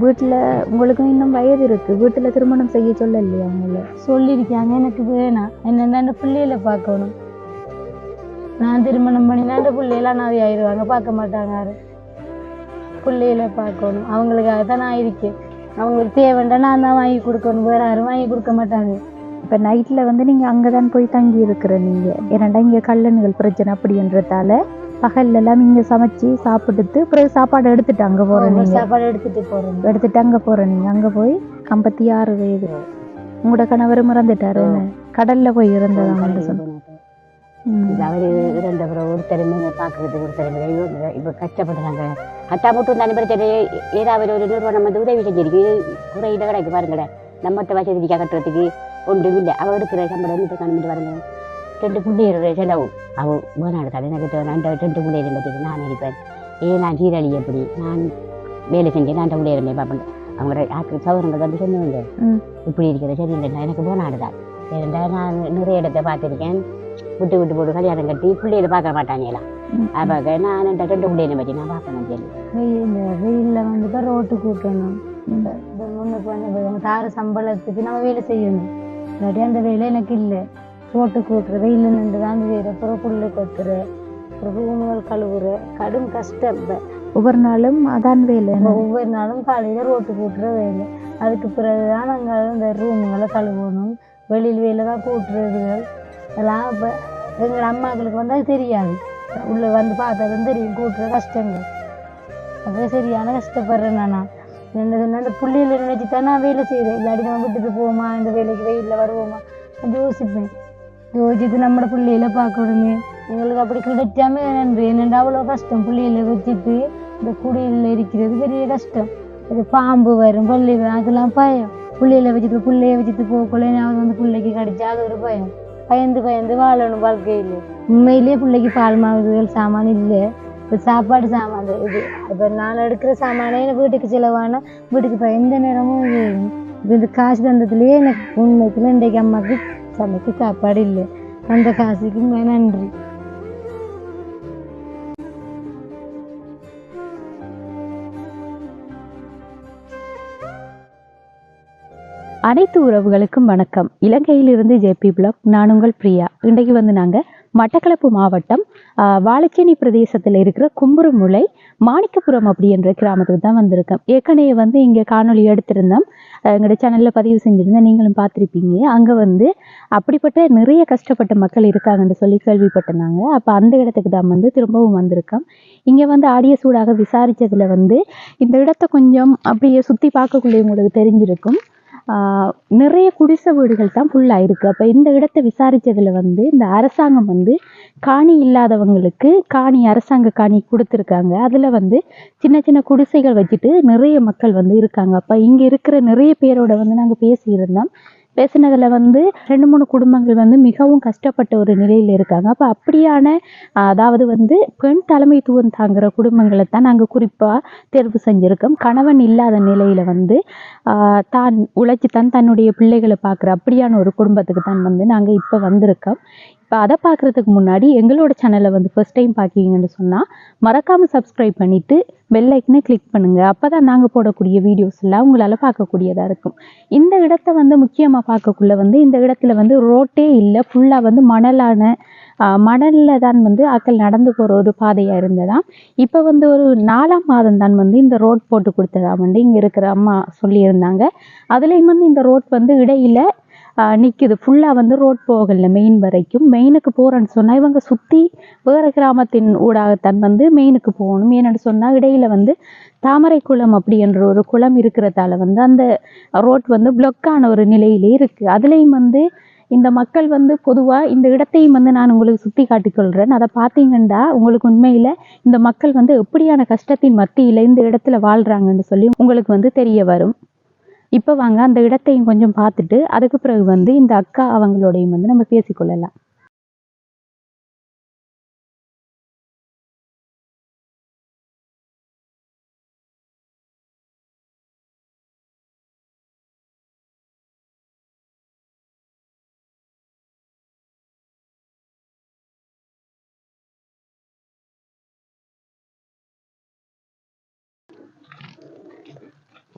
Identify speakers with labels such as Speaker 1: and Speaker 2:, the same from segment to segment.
Speaker 1: வீட்டில் உங்களுக்கும் இன்னும் வயது இருக்குது, வீட்டில் திருமணம் செய்ய சொல்லலையா அவங்கள?
Speaker 2: சொல்லியிருக்காங்க. எனக்கு வேணாம், என்னென்ன அந்த பிள்ளைகளை பார்க்கணும். நான் திருமணம் பண்ணினா அந்த பிள்ளைகளாம் நாவி ஆயிடுவாங்க, பார்க்க மாட்டாங்க யாரும். பிள்ளைகளை பார்க்கணும், அவங்களுக்காக தான் நான் இருக்கேன். அவங்களுக்கு தேவைண்டா நான் தான் வாங்கி கொடுக்கணும், வேறு யாரும் வாங்கி கொடுக்க மாட்டாங்க.
Speaker 1: இப்போ நைட்டில் வந்து நீங்கள் அங்கே தான் போய் தங்கி இருக்கிற நீங்கள், ஏன்னாண்டா இங்கே கல்லணுகள் பிரச்சனை அப்படின்றதால பகல்லெல்லாம் இங்கே சமைச்சு சாப்பிட்டுட்டு பிறகு சாப்பாடு எடுத்துட்டு அங்கே போகிறேன். நீங்கள்
Speaker 2: சாப்பாடு எடுத்துட்டு
Speaker 1: அங்கே போகிறேன். நீங்கள் அங்கே போய் 56 வயது உங்களோட கணவரும் இறந்துட்டாரு, கடலில் போய் இறந்ததாங்க சொன்னேன்.
Speaker 3: அவர் இறந்த பிறகு ஒருத்தருமே பார்க்கறதுக்கு ஒருத்தருமே இப்போ கஷ்டப்படுறாங்க. கட்டா மட்டும் தனி பிரச்சனை ஏதாவது ஒரு நிறுவனம் வந்து உதவி செஞ்சிருக்கு, குறையில கிடைக்கு பாருங்களேன். நம்மகிட்ட வசதிக்காக கட்டுறதுக்கு ஒன்றும் இல்லை. அவள் எடுக்கிற சம்பளம் வீட்டு காணுமிட்டு பாருங்க. 2 பிள்ளைகளுடைய செலவு அவள் வேணாடு தலை எனக்கு அந்த 2 பிள்ளைகளும் பற்றி நான் நினைப்பேன். நான் சீரழி எப்படி நான் வேலை செஞ்சேன், நான் அந்த பிள்ளைகளுமே பார்ப்பேன். அவங்க ஆக்கு சௌரங்கள் வந்து சொன்னவங்க இப்படி இருக்கிற சரியில்லைன்னா எனக்கு வேணாடுதான். ஏனென்றால் நான் நிறைய இடத்தை பார்த்துருக்கேன். விட்டு போட்டு கல்யாணம் கட்டி பிள்ளைகளை பார்க்க மாட்டாங்கலாம். அப்போ நான் அந்த 2 பிள்ளைகளை பற்றி நான் பார்க்கணும். சரி
Speaker 2: வெயிலில் வந்து ரோட்டு கூட்டணும், முன்னுக்கு வந்து தார சம்பளத்துக்கு நம்ம வேலை செய்யணும். இல்லாட்டி அந்த வேலை எனக்கு இல்லை. ரோட்டு கூட்டுற வெயில் நின்று தான் வேறு, அப்புறம் புல்லு கொத்துற, ரூமுகள் கழுவுற, கடும் கஷ்டம்.
Speaker 1: ஒவ்வொரு நாளும் அதான் வேலை.
Speaker 2: ஒவ்வொரு நாளும் காலையில் ரோட்டு கூட்டுற வேலை. அதுக்கு பிறகுதான் நாங்கள் இந்த ரூமுகளை கழுவணும். வெளியில் வேலை தான் கூட்டுறதுகள் அதெல்லாம். இப்போ எங்கள் அம்மாக்களுக்கு வந்து அது தெரியாது, உள்ளே வந்து பார்த்ததும் தெரியும் கூட்டுற கஷ்டங்கள். அது சரியான கஷ்டப்படுறேன் நான். என்ன சொன்னால் அந்த புள்ளியில் நினைச்சு தான் நான் வேலை செய்கிறேன். இல்லாட்டி நம்ம விட்டுட்டு போவோமா, இந்த வேலைக்கு வெயிலில் வருவோமா யோசிப்பேன். யோசிச்சுட்டு நம்மளோட பிள்ளைகளை பார்க்கணுமே. எங்களுக்கு அப்படி கிடைச்சாமே நன்றி. என்னென்னா அவ்வளோ கஷ்டம் பிள்ளைகளை வச்சுட்டு இந்த குடியில் இருக்கிறது பெரிய கஷ்டம். அது பாம்பு வரும், பள்ளி வரும், அதெல்லாம் பயம். பிள்ளைகளை வச்சுட்டு போகக்குள்ள நான் வந்து பிள்ளைக்கு கிடைச்சா அது ஒரு பயம். பயந்து வாழணும் வாழ்க்கையில். உண்மையிலேயே பிள்ளைக்கு பால் மாவுகள் சாமான் இல்லை, இப்போ சாப்பாடு சாமான் இது. இப்போ நான் எடுக்கிற சாமானே வீட்டுக்கு செலவான வீட்டுக்கு எந்த நேரமும் வேணும். இப்போ இந்த காசு தந்ததுலேயே எனக்கு உண்மைக்குள்ள இன்றைக்கு அம்மாவுக்கு சமைக்க சாப்பாடு இல்லை. அந்த காசுக்கு நன்றி.
Speaker 1: அனைத்து உறவுகளுக்கும் வணக்கம். இலங்கையிலிருந்து ஜேபி பிளாக், நான் உங்கள் பிரியா. இன்றைக்கு வந்து நாங்கள் மட்டக்களப்பு மாவட்டம் வாழைச்சேனி பிரதேசத்தில் இருக்கிற கும்புறுமுலை மாணிக்கபுரம் அப்படின்ற கிராமத்துக்கு தான் வந்திருக்கோம். ஏற்கனவே வந்து இங்கே காணொலி எடுத்திருந்தோம், எங்களோட சேனலில் பதிவு செஞ்சுருந்தேன், நீங்களும் பார்த்துருப்பீங்க. அங்கே வந்து அப்படிப்பட்ட நிறைய கஷ்டப்பட்ட மக்கள் இருக்காங்கன்னு சொல்லி கேள்விப்பட்டிருந்தாங்க. அப்போ அந்த இடத்துக்கு தான் வந்து திரும்பவும் வந்திருக்கோம். இங்கே வந்து ஆடிய சூடாக விசாரித்ததில் வந்து இந்த இடத்த கொஞ்சம் அப்படியே சுற்றி பார்க்கக்குள்ளே உங்களுக்கு தெரிஞ்சிருக்கும். நிறைய குடிசை வீடுகள் தான் ஃபுல்லாக இருக்குது. அப்போ இந்த இடத்த விசாரித்ததில் வந்து இந்த அரசாங்கம் வந்து காணி இல்லாதவங்களுக்கு அரசாங்க காணி கொடுத்துருக்காங்க. அதில் வந்து சின்ன சின்ன குடிசைகள் வச்சுட்டு நிறைய மக்கள் வந்து இருக்காங்க. அப்போ இங்கே இருக்கிற நிறைய பேரோட வந்து நாங்கள் பேசியிருந்தோம். பேசினதில் வந்து 2-3 குடும்பங்கள் வந்து மிகவும் கஷ்டப்பட்ட ஒரு நிலையில் இருக்காங்க. அப்போ அப்படியான அதாவது வந்து பெண் தலைமைத்துவம் தாங்குகிற குடும்பங்களை தான் நாங்கள் குறிப்பாக தேர்வு செஞ்சுருக்கோம். கணவன் இல்லாத நிலையில் வந்து தான் உழைச்சி தன்னுடைய பிள்ளைகளை பார்க்குற அப்படியான ஒரு குடும்பத்துக்கு தான் வந்து நாங்கள் இப்போ வந்திருக்கோம். இப்போ அதை பார்க்குறதுக்கு முன்னாடி எங்களோட சேனலை வந்து ஃபர்ஸ்ட் டைம் பார்க்கிங்கன்னு சொன்னால் மறக்காமல் சப்ஸ்கிரைப் பண்ணிவிட்டு பெல் ஐக்கனை கிளிக் பண்ணுங்கள். அப்போ தான் நாங்கள் போடக்கூடிய வீடியோஸ் எல்லாம் உங்களால் பார்க்கக்கூடியதாக இருக்கும். இந்த இடத்த வந்து முக்கியமாக பார்க்கக்குள்ள வந்து இந்த இடத்துல வந்து ரோட்டே இல்லை, ஃபுல்லாக வந்து மணலில் தான் வந்து ஆக்கள் நடந்து போகிற ஒரு பாதையாக இருந்ததாம். இப்போ வந்து ஒரு 4ஆம் மாதம் தான் வந்து இந்த ரோட் போட்டு கொடுத்ததாம் வந்து இங்கே இருக்கிற அம்மா சொல்லியிருந்தாங்க. அதுலேயும் வந்து இந்த ரோட் வந்து இடையில நிற்குது, ஃபுல்லாக வந்து ரோட் போகலை மெயின் வரைக்கும். மெயினுக்கு போகிறேன்னு சொன்னால் இவங்க சுற்றி வேறு கிராமத்தின் ஊடாகத்தான் வந்து மெயினுக்கு போகணும். ஏன்னு சொன்னால் இடையில வந்து தாமரை குளம் அப்படின்ற ஒரு குளம் இருக்கிறதால வந்து அந்த ரோட் வந்து பிளாக்கான ஒரு நிலையிலே இருக்குது. அதுலேயும் வந்து இந்த மக்கள் வந்து பொதுவாக இந்த இடத்தையும் வந்து நான் உங்களுக்கு சுற்றி காட்டிக்கொள்கிறேன். அதை பார்த்தீங்கன்னா உங்களுக்கு உண்மையில் இந்த மக்கள் வந்து எப்படியான கஷ்டத்தின் மத்தியில் இந்த இடத்துல வாழ்கிறாங்கன்னு சொல்லி உங்களுக்கு வந்து தெரிய வரும். இப்போ வாங்க அந்த இடத்தையும் கொஞ்சம் பார்த்துட்டு அதுக்கு பிறகு வந்து இந்த அக்கா அவங்களோடையும் வந்து நம்ம பேசிக்கொள்ளலாம்.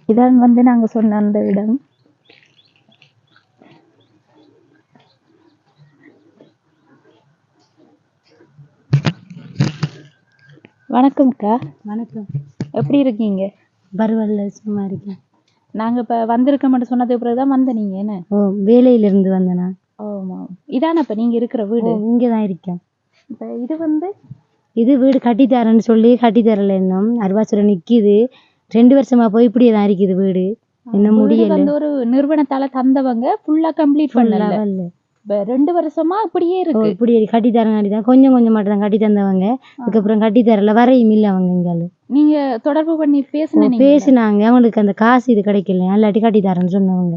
Speaker 1: இதான் வந்து நாங்க சொன்ன அந்த இடம். வணக்கம்க்கா.
Speaker 2: வணக்கம்.
Speaker 1: எப்படி இருக்கீங்க?
Speaker 2: பரவாயில்ல, சும்மா இருக்கேன்.
Speaker 1: நாங்க இப்ப வந்திருக்க மட்டும் சொன்னதுக்கு பிறகுதான் வந்த நீங்க என்ன?
Speaker 2: ஓ, வேலையிலிருந்து வந்தேனா?
Speaker 1: ஆமா. இதான இப்ப நீங்க இருக்கிற வீடு?
Speaker 2: இங்கே தான் இருக்கேன்.
Speaker 1: இப்ப இது வந்து
Speaker 2: இது வீடு கட்டித்தரேன்னு சொல்லி கட்டித்தரல, இன்னும் அருவாசுரம் நிற்கிது. 2 வருஷமா போய் இப்படியே தான் இருக்குது வீடு. இன்னும்
Speaker 1: வீடு
Speaker 2: முடியல.
Speaker 1: வந்து ஒரு நிறுவனத்தால தந்தவங்க ஃபுல்லா கம்ப்ளீட் பண்ணல.
Speaker 2: வரல.
Speaker 1: இப்ப 2 வருஷமா அப்படியே
Speaker 2: ஓ,
Speaker 1: இருக்கு.
Speaker 2: இப்படி கட்டித்தரங்காட்டி தான் கொஞ்சம் கொஞ்சம் மட்டும் தான் கட்டி தந்தவங்க. அதுக்கப்புறம் கட்டித்தரல, வரையும் இல்லை அவங்க. இங்கால
Speaker 1: நீங்க தொடர்பு பண்ணி பேசுனீங்க?
Speaker 2: பேசினாங்க. அவங்களுக்கு அந்த காசு இது கிடைக்கல, இல்லாட்டி கட்டித்தரேன்னு சொன்னவங்க.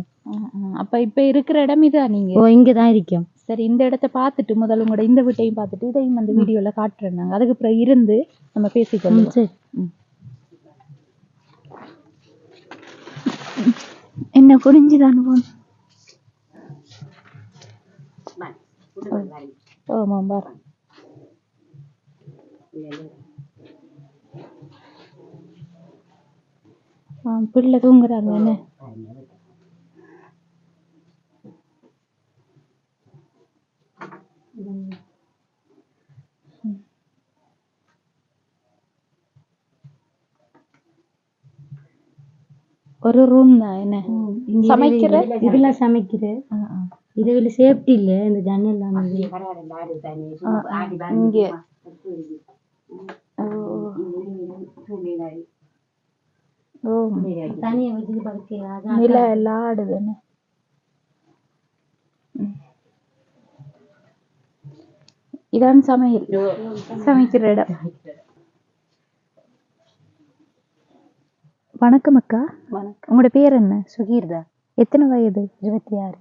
Speaker 1: அப்ப இப்ப இருக்கிற இடம் இதா நீங்க?
Speaker 2: ஓ, இங்கே தான் இருக்கோம்.
Speaker 1: சரி, இந்த இடத்த பார்த்துட்டு முதல்ல உங்களோட இந்த வீட்டையும் பார்த்துட்டு இதையும் அந்த வீடியோல காட்டுறேன் நாங்க. அதுக்கு அப்புறம் இருந்து நம்ம பேசிக்கொள்ளும்.
Speaker 2: சரி.
Speaker 1: என்ன புரிஞ்சுதான் போன? ஆமா பாரு. பிள்ளை தூங்குறாங்க என்ன? ஒரு ரூம் தான் என்ன? சமைக்கிற
Speaker 2: இதெல்லாம் சமைக்கிற இதுல சேஃப்டி இல்ல. இந்த ஜன்னல்லாம்
Speaker 1: இங்க
Speaker 2: தனியா வச்சு படுக்கையா
Speaker 1: நில எல்லாம் ஆடுது என்ன? இதான் சமையல், சமைக்கிற இடம். வணக்கம் அக்கா.
Speaker 2: வணக்கம்.
Speaker 1: உங்களோட பேர் என்ன?
Speaker 2: சுகீர்தா.
Speaker 1: எத்தனை வயது?
Speaker 2: 26.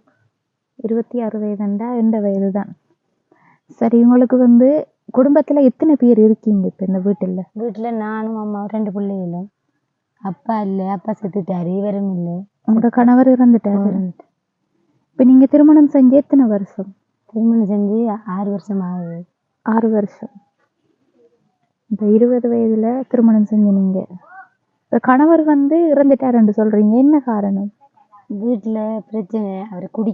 Speaker 1: 26 வயதுண்டா? எந்த வயது தான். சரி, உங்களுக்கு வந்து குடும்பத்துல எத்தனை பேர் இருக்கீங்க இப்ப இந்த வீட்டுல?
Speaker 2: வீட்டுல நானும் அம்மா 2 பிள்ளைகளும். அப்பா இல்லை, அப்பா செத்துட்டாரு. இவரும் இல்லை.
Speaker 1: உங்களோட கணவர் இறந்துட்டாரு. இப்ப நீங்க திருமணம் செஞ்சு எத்தனை வருஷம்?
Speaker 2: திருமணம் செஞ்சு 6 வருஷம் ஆகுது.
Speaker 1: 6 வருஷம். இப்ப 20 வயதுல திருமணம் செஞ்சு நீங்க. இப்ப கணவர் வந்து இறந்துட்டாருன்னு சொல்றீங்க, என்ன காரணம்?
Speaker 2: வீட்டுல பிரச்சனை. அவர் குடி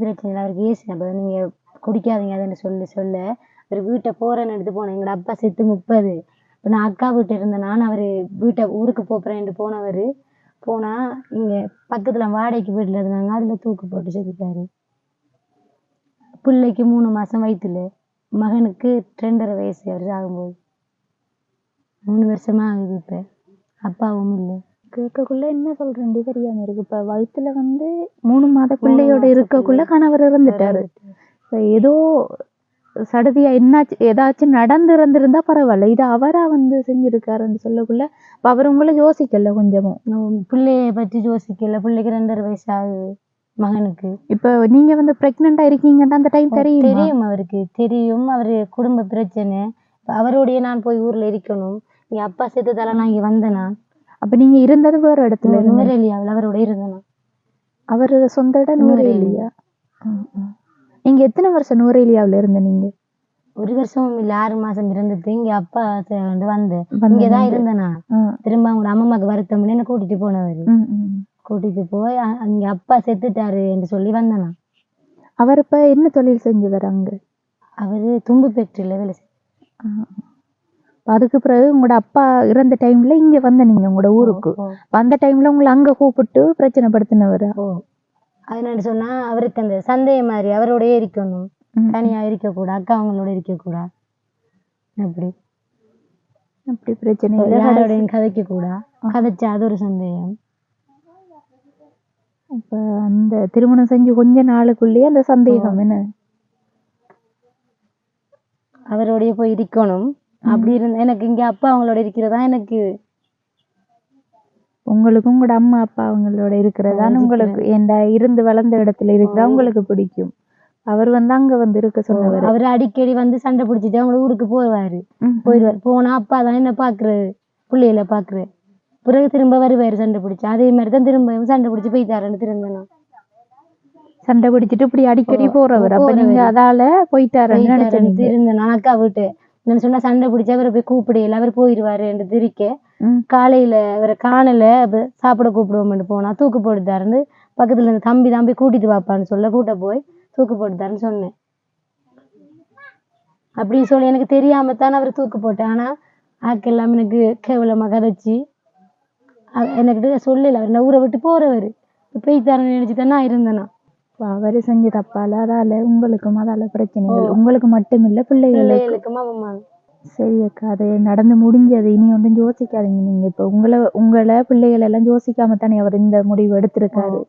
Speaker 2: பிரச்சனை. அவருக்கு ஏசின நீங்க குடிக்காதீங்க அதுன்னு சொல்ல அவர் வீட்டை போறேன்னு எடுத்து போனேன். எங்களோட அப்பா செத்து 30. இப்போ நான் அக்கா வீட்டு இருந்தேன். நான் அவர் வீட்டை ஊருக்கு போறேன்ட்டு போனவர் போனா இங்க பக்கத்துல வாடகைக்கு வீட்டுல இருந்தாங்க. அதுல தூக்கு போட்டு செத்துட்டாரு. பிள்ளைக்கு 3 மாசம் வயிற்றுல, மகனுக்கு 2.5 வயசு. அவர் சாகும்போது 3 வருஷமா ஆகுது. இப்ப அப்பாவும் இல்லை.
Speaker 1: கேட்கக்குள்ள என்ன சொல்றேன் தெரியாம இருக்கு. இப்ப வயிற்றுல வந்து 3 மாத பிள்ளையோட இருக்கக்குள்ள கணவர் இறந்துட்டாரு. இப்ப ஏதோ சடதியா என்னாச்சு, ஏதாச்சும் நடந்து இருந்திருந்தா பரவாயில்ல. இது அவரா வந்து செஞ்சிருக்காருன்னு சொல்லக்குள்ள இப்ப அவர் உங்களை யோசிக்கல கொஞ்சமும்?
Speaker 2: பிள்ளைய பற்றி யோசிக்கல. பிள்ளைக்கு 2.5 வயசு ஆகுது மகனுக்கு.
Speaker 1: இப்ப நீங்க வந்து பிரெக்னெண்டா இருக்கீங்கன்னா அந்த டைம்
Speaker 2: தெரியும் அவருக்கு. தெரியும். அவரு குடும்ப பிரச்சனை. அவரோடைய நான் போய் ஊர்ல இருக்கணும். என் அப்பா செத்ததால நான் இங்க வந்தேனா.
Speaker 1: அப்ப நீங்க இருந்தது வேற இடத்துல?
Speaker 2: நுவரெலியாவில் அவரோட இருந்தேனா.
Speaker 1: அவர் சொந்த இடம் நுவரெலியா? நீங்க எத்தனை வருஷம் நுவரெலியாவில் இருந்த? நீங்க
Speaker 2: 1 வருஷமும் இல்லை, 6 மாசம் இருந்துட்டு இங்க அப்பா வந்தேன். இங்கதான் இருந்தேனா. திரும்ப அவங்க அம்மாக்கு வருத்தம் என்ன கூட்டிட்டு போனவர். கூட்டிட்டு போய் அங்க அப்பா செத்துட்டாரு என்று சொல்லி வந்தேனா.
Speaker 1: அவர் இப்ப என்ன தொழில் செஞ்சு வராங்க?
Speaker 2: அவரு தும்பு ஃபேக்டரியில வேலை
Speaker 1: அதுக்கு பிறகு உங்களோட அப்பா இறந்த டைம்ல இங்க வந்த நீங்க உங்களோட ஊருக்கு. அந்த டைம்ல உங்களை அங்க கூப்பிட்டு பிரச்சனை படுத்தினவரா?
Speaker 2: அதனால சொன்னா அவருக்கு அந்த சந்தேகம் மாதிரி அவரோடய இருக்கணும், தனியா இருக்கக்கூடாது, அக்கா அவங்களோட இருக்கக்கூடாது. அப்படி பிரச்சனை யாரோடையும் கதைக்க கூடாது. கதைச்சா அது ஒரு சந்தேகம்.
Speaker 1: இப்ப அந்த திருமணம் செஞ்சு கொஞ்ச நாளுக்குள்ளேயே அந்த சந்தேகம் என்ன?
Speaker 2: அவரோடய போய் இருக்கணும். அப்படி இருந்த எனக்கு இங்க அப்பா அவங்களோட இருக்கிறதா எனக்கு.
Speaker 1: உங்களுக்கும் உங்களோட அம்மா அப்பா அவங்களோட இருக்கிறதா உங்களுக்கு இருந்து வளர்ந்த இடத்துல இருக்கிறதா உங்களுக்கு பிடிக்கும்? அவர் வந்து அங்க வந்து இருக்க சொன்னவர்.
Speaker 2: அவர் அடிக்கடி வந்து சண்டை பிடிச்சிட்டு அவங்க ஊருக்கு போயிடுவாரு. போனா அப்பா தான் என்ன பாக்குறது, பிள்ளைகளை பாக்குறது. பிறகு திரும்ப வருவாரு சண்டை பிடிச்சு. அதே மாதிரிதான் திரும்ப சண்டை பிடிச்சு போயிட்டாருன்னு திரும்ப
Speaker 1: சண்டை பிடிச்சிட்டு இப்படி அடிக்கடி போறவர். அப்ப நீங்க அதால போயிட்டாருன்னு
Speaker 2: இருந்தேன். அக்கா வீட்டு நான் சொன்னா சண்டை பிடிச்சா அவரை போய் கூப்பிடையில அவர் போயிடுவாரு என்று திரிக்க காலையில் அவரை காணல சாப்பிட கூப்பிடுவோம்னு போனால் தூக்கு போட்டுத்தாருன்னு பக்கத்தில் இருந்து தம்பி கூட்டிட்டு வாப்பான்னு சொல்ல கூட்ட போய் தூக்கு போட்டுத்தாருன்னு சொன்னேன். அப்படின்னு சொல்லி எனக்கு தெரியாமல் தானே அவர் தூக்கு போட்டேன். ஆனால் ஆக்கெல்லாம் எனக்கு கேவலமாக கதைச்சி என்கிட்ட சொல்லல. அவர் ஊரை விட்டு போகிறவர் போய்த்தாரன்னு நினச்சி தானே நான் இருந்தேனா.
Speaker 1: அவர் செஞ்ச தப்பால அதால உங்களுக்கும் அதால பிரச்சனைகள் உங்களுக்கு மட்டும் இல்லை பிள்ளைகளுக்கும். சரி அக்கா, அது நடந்து முடிஞ்சது. இனி ஒன்றும் யோசிக்காதீங்க. நீங்க இப்போ உங்களை பிள்ளைகள் எல்லாம் யோசிக்காம தானே அவர் இந்த முடிவு எடுத்திருக்காரு.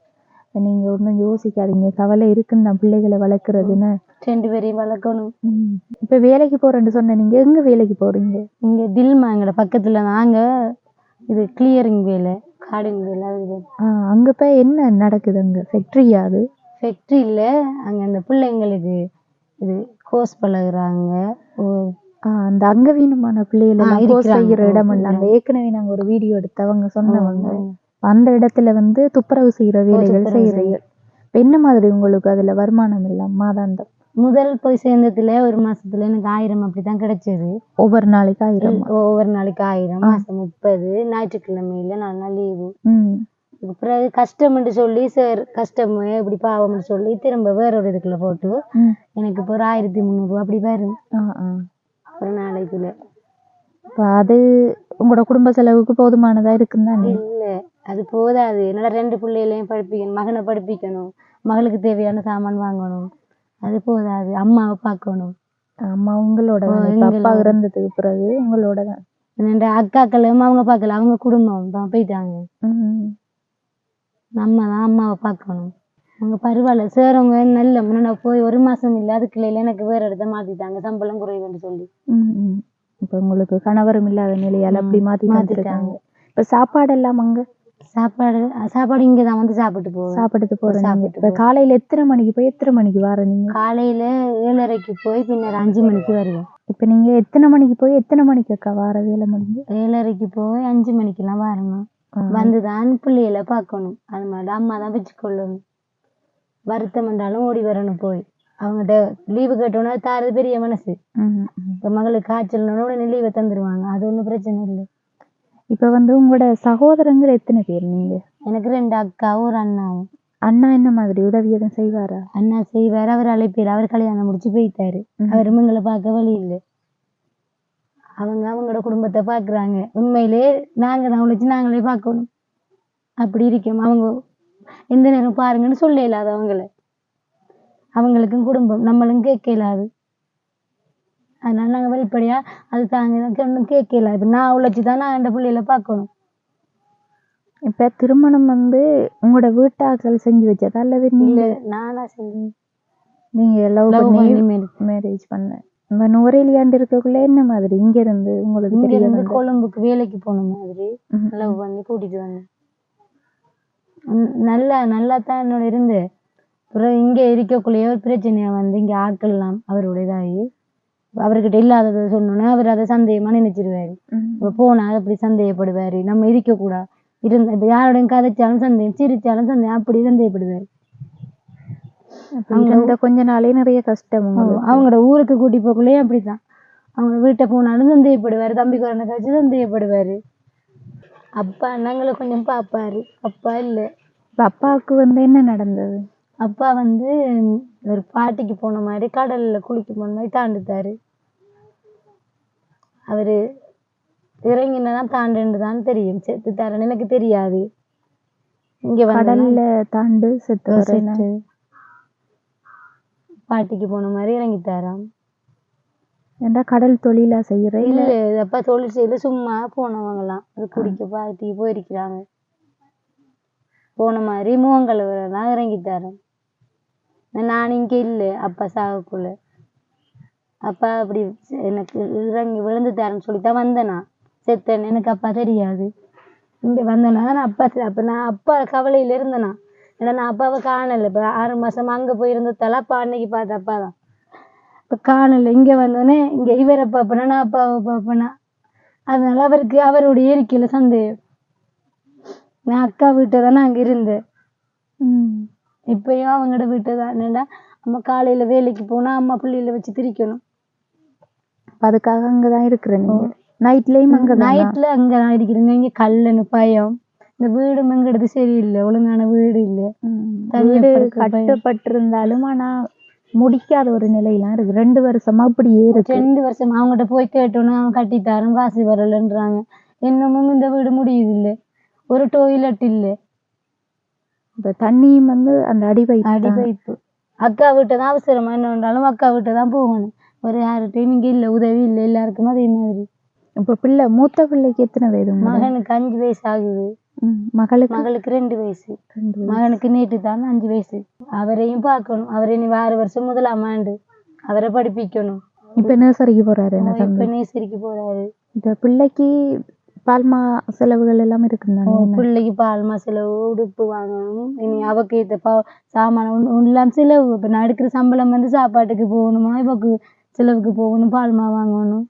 Speaker 1: நீங்க ஒன்றும் யோசிக்காதீங்க. கவலை இருக்குன்னு தான் பிள்ளைகளை வளர்க்குறதுன்னு.
Speaker 2: 2 பேரையும் வளர்க்கணும்.
Speaker 1: இப்போ வேலைக்கு போறேன்னு சொன்ன, நீங்க எங்க வேலைக்கு போறீங்க?
Speaker 2: இங்க தில்மா எங்கட பக்கத்துல. நாங்க இது கிளியரிங் வேலை, கார்டிங் வேலை. அது
Speaker 1: அங்க போய் என்ன நடக்குது? அங்க ஃபேக்டரியா? அது
Speaker 2: ஃபேக்டரி இல்ல, அங்க அந்த பிள்ளைங்களுக்கு இது கோர்ஸ் பழகுறாங்க.
Speaker 1: அந்த அங்கவீனமான பிள்ளைகள் கோர்ஸ் செய்யற இடம் இல்ல. அந்த ஏற்கனவே நாங்க ஒரு வீடியோ எடுத்தவங்க சொன்னவங்க அந்த இடத்துல வந்து துப்புரவு செய்யற வேலைகள் செய்யறீங்க. என்ன மாதிரி உங்களுக்கு அதுல வருமானம் இல்ல? மாதாந்தம்
Speaker 2: முதல் போய் சேர்ந்ததுல 1 மாசத்துல எனக்கு 1000 அப்படித்தான் கிடைச்சது.
Speaker 1: ஒவ்வொரு நாளைக்கு 1000?
Speaker 2: ஒவ்வொரு நாளைக்கு 1000. மாசம் 30. ஞாயிற்றுக்கிழமையில 4 நாள் லீவு. பிறகு கஷ்டம்னு சொல்லி சார் கஷ்டம் இப்படி பாவம்னு சொல்லி திரும்ப வேற ஒரு இதுக்குள்ள போட்டு எனக்கு இப்போ ஒரு 1300 அப்படி வரும் ஒரு நாளைக்குள்ள.
Speaker 1: அது உங்களோட குடும்ப செலவுக்கு போதுமானதா இருக்குன்னு தானே?
Speaker 2: இல்ல, அது போதாது. என்னோட 2 பிள்ளைகளையும் படிப்பிக்கணும், மகனை படிப்பிக்கணும், மகளுக்கு தேவையான சாமான் வாங்கணும். அது போதாது. அம்மாவை பார்க்கணும்.
Speaker 1: அம்மா உங்களோட அப்பா இறந்ததுக்கு பிறகு உங்களோட தான்.
Speaker 2: 2 அக்காக்களும் அவங்க பார்க்கல, அவங்க குடும்பம் தான் போயிட்டாங்க. நம்ம தான் அம்மாவை பார்க்கணும். அவங்க பரவாயில்ல சார், அவங்க நல்ல நான் போய் 1 மாசம் இல்லை அதுக்குள்ள எனக்கு வேற இடத்த மாத்திட்டாங்க, சம்பளம் குறைவுன்னு சொல்லி.
Speaker 1: இப்ப உங்களுக்கு கணவரும் இல்லாத நிலையால அப்படி மாத்திட்டாங்க. இப்ப சாப்பாடு எல்லாம் அங்க
Speaker 2: சாப்பாடு இங்கதான் வந்து சாப்பிட்டு போறேன்.
Speaker 1: இப்ப காலையில எத்தனை மணிக்கு போய் எத்தனை மணிக்கு வர? நீங்க
Speaker 2: காலையில 7:30க்கு போய் பின்னர் 5 மணிக்கு வருவேன்.
Speaker 1: இப்ப நீங்க எத்தனை மணிக்கு போய் எத்தனை மணிக்கு அக்கா வர? வேலை முடிஞ்சு
Speaker 2: 7:30க்கு போய் 5 மணிக்கெல்லாம் வரணும். வந்துதான் பிள்ளைகளை பார்க்கணும். அது மாதிரி அம்மா தான் வச்சுக்கொள்ளணும். வருத்தம் என்றாலும் ஓடி வரணும். போய் அவங்ககிட்ட லீவு கேட்டோன்னா தாரது பெரிய மனசு. இப்ப மகளுக்கு காய்ச்சல்னோட உடனே லீவை தந்துருவாங்க. அது ஒன்றும் பிரச்சனை இல்லை.
Speaker 1: இப்ப வந்து உங்களோட சகோதரங்கள் எத்தனை பேர்? நீங்க?
Speaker 2: எனக்கு 2 அக்காவும் ஒரு அண்ணாவும்.
Speaker 1: அண்ணா என்ன மாதிரி உதவி எதுவும் செய்வாரா?
Speaker 2: அண்ணா செய்வார். அவர் அழைப்பார். அவர் கல்யாணம் முடிச்சு போயிட்டாரு. அவர் எங்களை பார்க்க வழி இல்லை. அவங்களோட குடும்பத்தை பாக்குறாங்க. உண்மையிலே நாங்க தான் உழைச்சி நாங்களே பார்க்கணும். அப்படி இருக்கோம். அவங்க எந்த நேரம் பாருங்கன்னு சொல்ல இயலாது. அவங்களுக்கும் குடும்பம், நம்மளும் கேட்க இயலாது. அதனால நாங்க வெளிப்படையா அது தாங்க ஒன்றும் கேட்க இயலாது. இப்ப நான் உழைச்சிதான் நான் என் பிள்ளைகளை பார்க்கணும்.
Speaker 1: இப்ப திருமணம் வந்து உங்களோட வீட்டாக்கள் செஞ்சு வச்சதா அல்லது நீங்க?
Speaker 2: நானா செஞ்சு.
Speaker 1: நீங்க லவ் பண்ணி மேரேஜ் பண்ண? நுவரேலியாண்டு இருக்கக்குள்ள என்ன மாதிரி இங்க இருந்து உங்களுக்கு?
Speaker 2: இங்க இருந்து கொழும்புக்கு வேலைக்கு போன மாதிரி லவ் பண்ணி கூட்டிட்டு வந்தேன். நல்லா தான் என்னோட இருந்து. அப்புறம் இங்க இருக்கக்குள்ளேயே ஒரு பிரச்சனையா வந்து இங்க ஆட்கள் எல்லாம் அவரோட இதாகி அவர்கிட்ட இல்லாததை சொன்னோன்னே அவர் அதை சந்தேகமா நினைச்சிருவாரு. இப்ப போனா அப்படி சந்தேகப்படுவாரு. நம்ம இருக்க கூடா இருந்த இப்ப யாரோடையும் கதைச்சாலும் சந்தேகம், சிரிச்சாலும் சந்தேகம், அப்படி சந்தேகப்படுவாரு.
Speaker 1: கொஞ்ச நாளே நிறைய கஷ்டம்.
Speaker 2: அவங்களோட ஊருக்கு கூட்டி போக்குள்ளேயே அப்படித்தான். அவங்க வீட்டை போனாலும் சந்தேகப்படுவாரு. தம்பி குரனை காய்ச்சி சந்தேகப்படுவாரு. அப்பா நாங்களை கொஞ்சம் பாப்பாரு. அப்பா இல்லை.
Speaker 1: அப்பாவுக்கு வந்து என்ன நடந்தது?
Speaker 2: அப்பா வந்து ஒரு பாட்டிக்கு போன மாதிரி கடல்ல குளிக்க போன மாதிரி தாண்டுத்தாரு. அவரு இறங்கினதான் தாண்டுன்னு தெரியும். செத்து தாரன்னு எனக்கு தெரியாது. இங்க
Speaker 1: கடல்ல தாண்டு செத்து
Speaker 2: பாட்டிக்கு போன மாதிரி இறங்கித்தாராம்.
Speaker 1: ஏண்டா கடல் தொழிலா செய்யற?
Speaker 2: இல்ல, அப்பா தொழில் செய்யல, சும்மா போனவங்கலாம் அது குடிக்க பாட்டிக்கு போயிருக்கிறாங்க. போன மாதிரி முகங்கழுவெல்லாம் இறங்கித்தாராம். நான் இங்க இல்லை அப்பா சாகக்குள்ள. அப்பா அப்படி எனக்கு இறங்கி விழுந்துட்டாருன்னு சொல்லித்தான் வந்தேனா. செத்தேன்னு எனக்கு அப்பா தெரியாது. இங்க வந்தேனா நான் அப்பா அப்ப நான் அப்பா கவலையில இருந்தேனா. ஏன்னா நான் அப்பாவை காணலை. இப்போ 6 மாசமா அங்கே போயிருந்ததால அப்பா அன்னைக்கு பார்த்த அப்பா தான். இப்போ காணலை. இங்கே வந்தோடனே இங்கே இவரை பார்ப்பேனா நான் அப்பாவை பார்ப்பேனா. அதனால அவருக்கு அவருடைய இருக்கையில் சந்தேகம். நான் அக்கா வீட்டை தானே அங்கே இருந்தேன். இப்பயும் அவங்களோட வீட்டை தான். என்னடா அம்மா காலையில் வேலைக்கு போனால் அம்மா பிள்ளைகளை வச்சு திரிக்கணும்.
Speaker 1: அதுக்காக அங்கே தான் இருக்கிறேன். நைட்லயும் அங்க
Speaker 2: நைட்ல அங்க நான் இருக்கிறேன். இங்க கல்லுன்னு பயம். இந்த வீடு எங்கிறது சரியில்லை, ஒழுங்கான வீடு இல்லை.
Speaker 1: வீடு கட்டப்பட்டிருந்தாலும் ஆனா முடிக்காத ஒரு நிலையெல்லாம் இருக்கு. 2 வருஷமா அப்படியே இருக்கு.
Speaker 2: 2 வருஷம் அவங்ககிட்ட போய் கேட்டோன்னு அவன் கட்டித்தாரும் காசு வரலன்றாங்க. இன்னமும் இந்த வீடு முடியுது இல்லை, ஒரு டொய்லெட் இல்லை.
Speaker 1: இப்ப தண்ணியும் வந்து அந்த
Speaker 2: அடி
Speaker 1: அடிபைப்பு
Speaker 2: பைப்பு. அக்கா வீட்டை தான் அவசரமா என்ன வேண்டாலும் அக்கா வீட்டை தான் போகணும். ஒரு யார்கிட்டையும் இங்க இல்லை, உதவி இல்லை. எல்லாருக்கும் அதே மாதிரி.
Speaker 1: இப்ப பிள்ளை மூத்த பிள்ளைக்கு எத்தனை வயது?
Speaker 2: மகனுக்கு 5 வயசு ஆகுது. மகளுக்கு 2 வயசு. மகனுக்கு நேற்று தான் 5 வயசு. அவரையும் பார்க்கணும். அவரை இனி 6 வருஷம் 1ஆம் ஆண்டு அவரை படிப்பிக்கணும்.
Speaker 1: இப்ப நர்சரிக்கு போறாரு.
Speaker 2: இப்ப நேசரிக்கு போறாரு.
Speaker 1: இப்ப பிள்ளைக்கு பால்மா செலவுகள் எல்லாம் இருக்குந்தானே?
Speaker 2: பிள்ளைக்கு பால்மா செலவு, உடுப்பு வாங்கணும். இனி அவக்கு ஏத்த சாமான எல்லாம் செலவு. இப்ப நான் எடுக்கிற சம்பளம் வந்து சாப்பாட்டுக்கு போகணுமா, இவக்கு செலவுக்கு போகணும், பால்மா வாங்கணும்.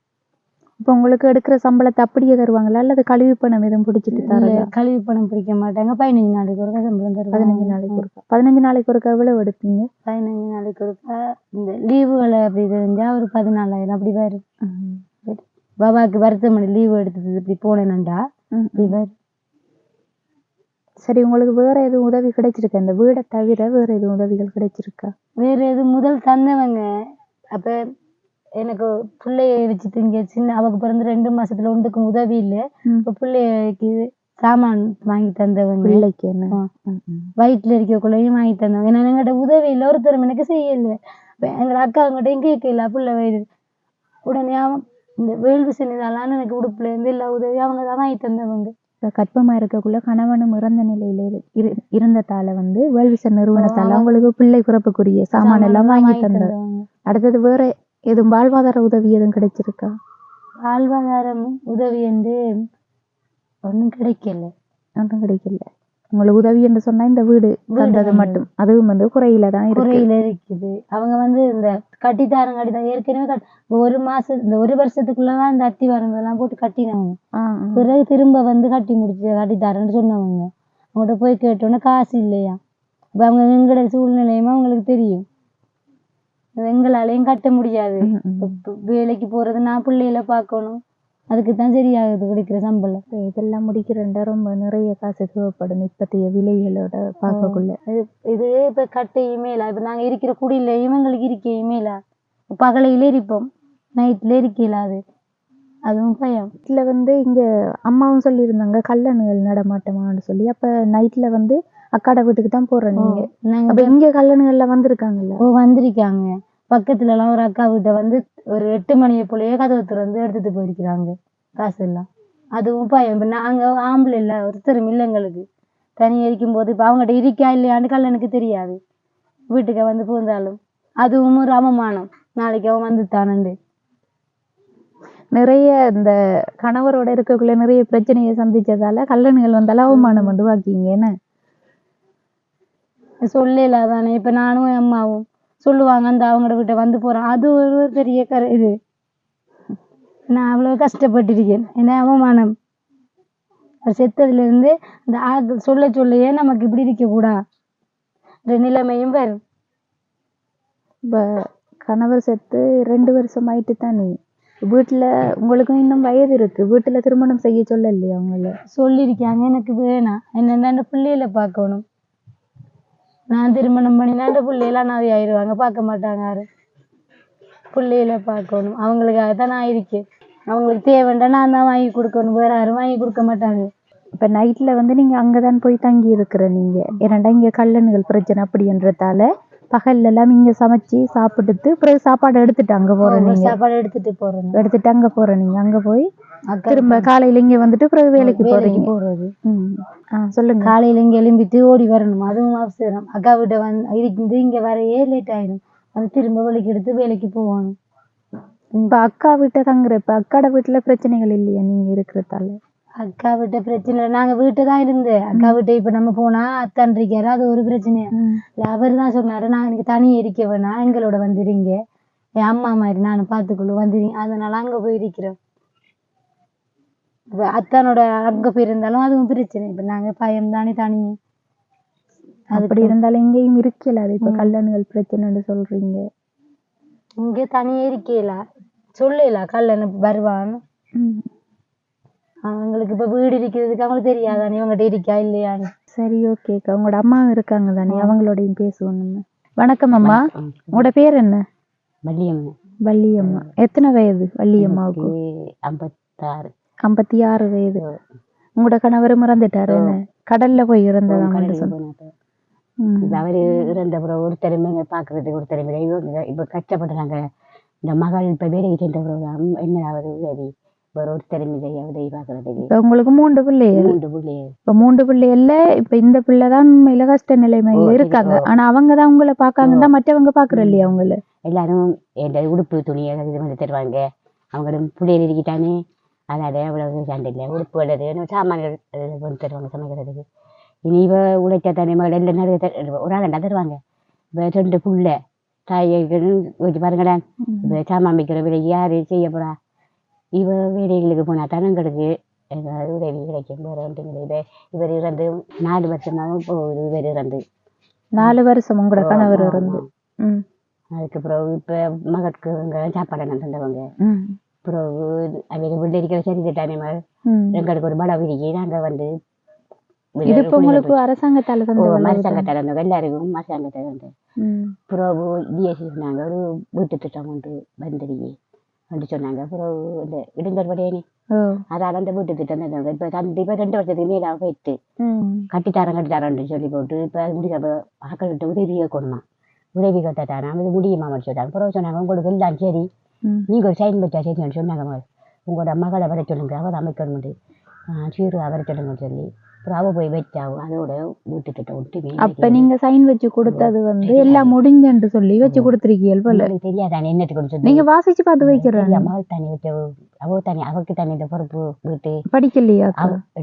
Speaker 1: இப்ப உங்களுக்கு எடுக்கிற சம்பளத்தை அப்படியே தருவாங்களா அல்லது கழிவு பணம் எதுவும் பிடிச்சிட்டு தரல?
Speaker 2: கழிவு பணம் பிடிக்க மாட்டாங்க. 15 நாளைக்கு ஒருக்கா சம்பளம் தருவாங்க.
Speaker 1: 15 நாளைக்கு ஒருக்கா. 15 நாளைக்கு ஒருக்கா எவ்வளவு எடுப்பீங்க?
Speaker 2: 15 நாளைக்கு ஒருக்கா இந்த லீவுகளை அப்படி தெரிஞ்சா ஒரு 14,000 அப்படி வரும். பாபாக்கு வருத்தமணி லீவு எடுத்தது இப்படி போனேன்டா இப்படி வரும்.
Speaker 1: சரி, உங்களுக்கு வேற எதுவும் உதவி கிடைச்சிருக்கா? இந்த வீடை தவிர வேற எதுவும் உதவிகள் கிடைச்சிருக்கா?
Speaker 2: வேற எதுவும் முதல் தந்தவங்க அப்ப எனக்கு பிள்ளைய வச்சுட்டு இங்க சின்ன அவக்கு பிறந்து 2 மாசத்துல ஒன்றுக்கும் உதவி இல்லை. இப்ப பிள்ளைக்கு சாமான் வாங்கி தந்தவங்க.
Speaker 1: பிள்ளைக்கு என்ன
Speaker 2: வயிற்றுல இருக்கக்குள்ளையும் வாங்கி தந்தவங்க. ஏன்னா எங்கிட்ட உதவி இல்லை, ஒருத்தரும் எனக்கு செய்யல. எங்களோட அக்கா அவங்ககிட்ட கேட்கல புள்ள வயிறு. உடனே அவன் இந்த வேள்வி செஞ்சதாலான்னு எனக்கு உடுப்புல இருந்து எல்லா உதவி அவங்க தான் வாங்கி தந்தவங்க.
Speaker 1: இப்ப கற்பமா இருக்கக்குள்ள கணவனும் இறந்த நிலையில இருந்ததால வந்து வேள்விசர் நிறுவனத்தால அவங்களுக்கு பிள்ளை பிறப்புக்குரிய சாமான் எல்லாம் வாங்கி தந்தாங்க. அடுத்தது வேற எதுவும் வாழ்வாதார உதவி எதுவும் கிடைச்சிருக்கா?
Speaker 2: வாழ்வாதாரம் உதவி என்று ஒன்றும் கிடைக்கல.
Speaker 1: உங்களுக்கு உதவி என்று சொன்னா இந்த வீடு தந்தது மட்டும், அதுவும் வந்து குறையில தான்
Speaker 2: இருக்குது. அவங்க வந்து இந்த கட்டித்தாரம் ஏற்கனவே இந்த 1 வருஷத்துக்குள்ளதான் இந்த அத்தி வரம்பெல்லாம் போட்டு கட்டினாங்க. பிறகு திரும்ப வந்து கட்டி முடிச்சு கட்டித்தாரன்னு சொன்னவங்க. அவங்கள்ட்ட போய் கேட்டோன்னே காசு இல்லையா. அப்ப அவங்க எங்களோட சூழ்நிலையுமா அவங்களுக்கு தெரியும். எங்களாலையும் கட்ட முடியாது. வேலைக்கு போறது நான் பிள்ளைகளை பார்க்கணும், அதுக்குத்தான் சரியாகுது கிடைக்கிற சம்பளம்.
Speaker 1: இதெல்லாம் முடிக்கிறேன்டா ரொம்ப நிறைய காசு தேவைப்படும் இப்பத்தைய விலைகளோட பார்க்கக்குள்ள.
Speaker 2: இது இப்ப கட்டையுமே இல்லை. இப்ப நாங்க இருக்கிற குடியிலையும் எங்களுக்கு இருக்கையுமே இல்லை. பகலையில இருப்போம், நைட்ல இருக்கல. அதுவும் பயம்.
Speaker 1: இதுல வந்து இங்க அம்மாவும் சொல்லியிருந்தாங்க கல்லணுகள் நடமாட்டமான்னு சொல்லி. அப்ப நைட்ல வந்து அக்காட வீட்டுக்கு தான் போறோம். நீங்க அப்ப இங்க கல்லணுகள்ல வந்திருக்காங்கல்ல?
Speaker 2: வந்திருக்காங்க. பக்கத்துல எல்லாம் ஒரு அக்கா வீட்டை வந்து ஒரு 8 மணியை போலயே கதவு திறந்து எடுத்துட்டு போயிருக்கிறாங்க காசு எல்லாம். அதுவும் பயம். இப்ப நாங்க ஆம்பளை இல்லை, ஒருத்தரும் இல்லை எங்களுக்கு. தனியா இருக்கும் போது இப்ப அவங்ககிட்ட இருக்கா இல்லையான்னு கல்லனுக்கு தெரியாது. வீட்டுக்கு வந்து போந்தாலும் அதுவும் ஒரு அவமானம். நாளைக்கு அவன் வந்து தானண்டு
Speaker 1: நிறைய இந்த கணவரோட இருக்கக்குள்ள நிறைய பிரச்சனையை சந்திச்சதால கல்லணுகள் வந்தாலும் அவமானம் வந்து வாக்கிங்க என்ன
Speaker 2: சொல்லல தானே. இப்ப நானும் என் அம்மாவும் சொல்லுவாங்க அந்த அவங்களோட வீட்டை வந்து போறோம். அது ஒரு பெரிய இது. நான் அவ்வளவு கஷ்டப்பட்டிருக்கேன். என்ன அவமானம். செத்ததுல இருந்து இந்த ஆட்கள் சொல்லையே நமக்கு இப்படி இருக்க கூடாது நிலைமையும் வரும்.
Speaker 1: இப்ப கணவர் செத்து 2 வருஷம் ஆயிட்டு தானே. வீட்டுல உங்களுக்கும் இன்னும் வயது இருக்கு. வீட்டுல திருமணம் செய்ய சொல்ல இல்லையா? அவங்கள சொல்லியிருக்காங்க. எனக்கு வேணாம், என்னென்ன பிள்ளைகளை பார்க்கணும். நான் திருமணம் பண்ணினா அந்த பிள்ளைகள அனாதை ஆயிடுவாங்க, பார்க்க மாட்டாங்க யாரும். பிள்ளைகளை பார்க்கணும், அவங்களுக்காக தான் நான் இருக்கேன். அவங்களுக்கு தேவைண்டா நான் தான் வாங்கி கொடுக்கணும், வேற யாரும் வாங்கி கொடுக்க மாட்டாங்க. இப்ப நைட்ல வந்து நீங்க அங்கதான் போய் தங்கி இருக்கிற நீங்க. ஏன்னாண்டா இங்க கல்லணுகள் பிரச்சனை அப்படின்றதால பகல்ல எல்லாம் இங்க சமைச்சு சாப்பிட்டுட்டு பிறகு சாப்பாடு எடுத்துட்டு அங்க போறேன்.
Speaker 2: சாப்பாடு எடுத்துட்டு
Speaker 1: அங்க போறேன். நீங்க அங்க போய் திரும்ப காலையில இங்க வந்துட்டு பிறகு வேலைக்கு
Speaker 2: போறது.
Speaker 1: சொல்லுங்க.
Speaker 2: காலையில இங்க எழும்பிட்டு ஓடி வரணும், அதுவும் அவசரம். அக்கா வீட்டை வந்து இங்க வரையே லேட் ஆயிடும். வந்து திரும்ப வேலைக்கு எடுத்து வேலைக்கு போகணும்.
Speaker 1: இப்ப அக்கா வீட்டை தங்குறப்ப அக்காட வீட்டுல பிரச்சனைகள் இல்லையா நீங்க இருக்கிறதால?
Speaker 2: அக்கா வீட்டை பிரச்சனை நாங்க வீட்டை தான் இருந்தேன். அக்கா வீட்டை இப்ப நம்ம போனா அத்தான் இருக்காரு, அது ஒரு பிரச்சனையா. அவர் தான் சொன்னாரு, நான் எனக்கு தனியே இருக்க வேணா, எங்களோட வந்துடுங்க, என் அம்மா மாதிரி நானும் பார்த்துக்கொள்ள வந்துடுங்க, அதனால அங்க போய் இருக்கிறோம். இப்ப அத்தானோட அங்க போயிருந்தாலும் அதுவும் பிரச்சனை. இப்ப நாங்க பயம் தானே தனி.
Speaker 1: அப்படி இருந்தாலும் இங்கேயும் இருக்கல. அது இப்ப கல்லணுகள் பிரச்சனைன்னு சொல்றீங்க.
Speaker 2: இங்க தனியே இருக்கல, சொல்லல கல்லணு வருவான்னு. அவங்களுக்கு இப்போ வீடு இருக்கிறதுக்கு அவங்களுக்கு தெரியாதானே இவங்ககிட்ட இருக்கா இல்லையான்னு.
Speaker 1: சரி ஓகேக்கா, உங்களோட அம்மா இருக்காங்க தானே, அவங்களோடையும் பேசுவோம் நம்ம. வணக்கம் அம்மா, உங்களோட பேர் என்ன?
Speaker 3: வள்ளியம்மா.
Speaker 1: வள்ளியம்மா. எத்தனை வயது வள்ளியம்மாவுக்கு?
Speaker 3: 56.
Speaker 1: 56 வயது. உங்களோட கணவர் இறந்துட்டாரு என்ன? கடல்ல போய் இறந்ததாம்
Speaker 3: அவரு இறந்த பிறகு ஒருத்தருமே பாக்குறதுக்கு ஒருத்தருமே இப்ப கஷ்டப்படுறாங்க. இந்த மகள் இப்ப வேலைக்கு சென்ற பிறகு என்ன அவர் உதவி ஒருத்தருமே உதவி பாக்குறதுக்கு.
Speaker 1: இப்ப உங்களுக்கு 3 பிள்ளைகள்.
Speaker 3: 3 பிள்ளைகள்.
Speaker 1: இப்ப 3 பிள்ளைகள்ல இப்ப இந்த பிள்ளைதான் உண்மையில கஷ்ட நிலைமையில இருக்காங்க. ஆனா அவங்கதான் உங்களை பாக்காங்கன்னா மற்றவங்க பாக்குற இல்லையா உங்களை?
Speaker 3: எல்லாரும் என் உடுப்பு துணியை இது மாதிரி தருவாங்க. அவங்களும் பிள்ளைகள் இருக்கிட்டானே அதால அவ்வளவு சண்டை இல்லை. உடுப்பு வளரு சாமான்கள் கொண்டு தருவாங்க சமைக்கிறதுக்கு. இனி இவ உழைச்ச தனி மகள் எல்லாம் நிறைய ஒரு ஆகண்டா தருவாங்க. இப்போ 2 புள்ள தாய்கள் வச்சு பாருங்களேன். இப்போ சாமான் வைக்கிற வேலைக்கு யாரு செய்ய போறா? இவ வேலைகளுக்கு போனா தனங்களுக்கு ஏதாவது உதவி கிடைக்கும். வேற ஒன்றும் இவர் இறந்து 4 வருஷமாகவும் போகுது. இவர் இறந்து
Speaker 1: 4 வருஷம் உங்களோட கணவர் இறந்து.
Speaker 3: அதுக்கு பிறகு இப்ப மகற்கு சாப்பாடு தந்தவங்க. பிறகு அவங்க வீட்டுல இருக்கிற சரி திட்டானே மகள் எங்களுக்கு ஒரு படம் விரிக்கி நாங்க வந்து
Speaker 1: உங்களுக்கு அரசாங்கத்தால
Speaker 3: அரசாங்கத்தால இருந்தவங்க எல்லாருக்கும் அரசாங்கத்தால இருந்தோம். பிறகு டிஎஸ்சி சொன்னாங்க ஒரு வீட்டு திட்டம் ஒன்று வந்துடுங்க அப்படி சொன்னாங்க. பிறகு இந்த இடைஞ்சல் படையனே அதால அந்த வீட்டு திட்டம் தந்தவங்க. இப்ப கண்டிப்பா 2 வருஷத்துக்கு மேல போயிட்டு கட்டித்தாரன்னு சொல்லி போட்டு இப்ப முடிஞ்ச ஆக்கள்கிட்ட உதவி கேட்கணுமா. உதவி கட்டாரா அது முடியுமா சொல்றாங்க. பிறகு சொன்னாங்க உங்களுக்கு எல்லாம் சரி நீங்க ஒரு சைன் வச்சா சரின்னு சொன்னாங்க. உங்களோட மகளை வர சொல்லுங்க அவர் அமைக்கணும் சீரு அவரை சொல்லுங்கன்னு சொல்லி அப்புறம் அவ போய் வச்சாவும் அதோட வீட்டு திட்டம் ஒட்டுமே.
Speaker 1: அப்ப நீங்க சைன் வச்சு கொடுத்தது வந்து எல்லாம் முடிஞ்சு சொல்லி வச்சு கொடுத்துருக்கீங்க போல.
Speaker 3: தெரியாதானே என்னட்டு கொடுத்து
Speaker 1: நீங்க வாசிச்சு பார்த்து வைக்கிறேன்.
Speaker 3: மகள் தனி வச்ச அவ தனி அவருக்கு தனி இந்த பொறுப்பு வீட்டு
Speaker 1: படிக்கலையா?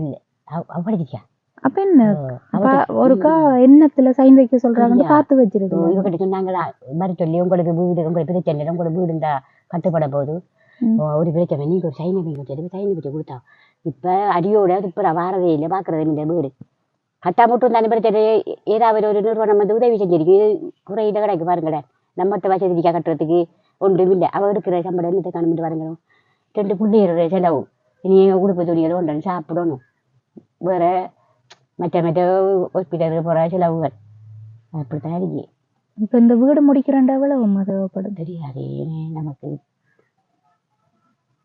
Speaker 3: இல்ல அவ படிக்கா.
Speaker 1: அப்ப என்ன ஒருக்கா எண்ணத்துல சைன் வைக்க சொல்றாங்க பார்த்து வச்சிருக்கோம்.
Speaker 3: இவங்கிட்ட சொன்னாங்களா வர சொல்லி உங்களுக்கு வீடு உங்களுக்கு பிரச்சனை உங்களுக்கு வீடு இருந்தா கட்டுப்பட போது ஒரு பிரச்சனை நீங்க ஒரு சைன் வைக்க சொல்லி சைன் வச்சு கொடுத்தா. இப்ப அடியோட இப்ப வாரதே இல்லை பாக்குறது இந்த வீடு கட்டா மட்டும் தானே பிரச்சனை. ஏதாவது ஒரு நிறுவனம் வந்து உதவி செஞ்சிருக்கு குறையில கிடைக்கு பாருங்களேன். நம்மகிட்ட வசதிக்கா கட்டுறதுக்கு ஒன்றும் இல்லை. அவ இருக்கிற சம்பளம் என்னத்தை காணுமிட்டு பாருங்களோம். 2 பிள்ளைகளோட செலவு இனி உடுப்பு துணிகள் ஒன்று சாப்பிடணும். வேற மற்ற ஹாஸ்பிட்டலுக்கு போற செலவுகள் அப்படித்தான் இருக்கு.
Speaker 1: இப்ப இந்த வீடு முடிக்கிறேன் எவ்வளவு தேவைப்படும்
Speaker 3: தெரியாது நமக்கு.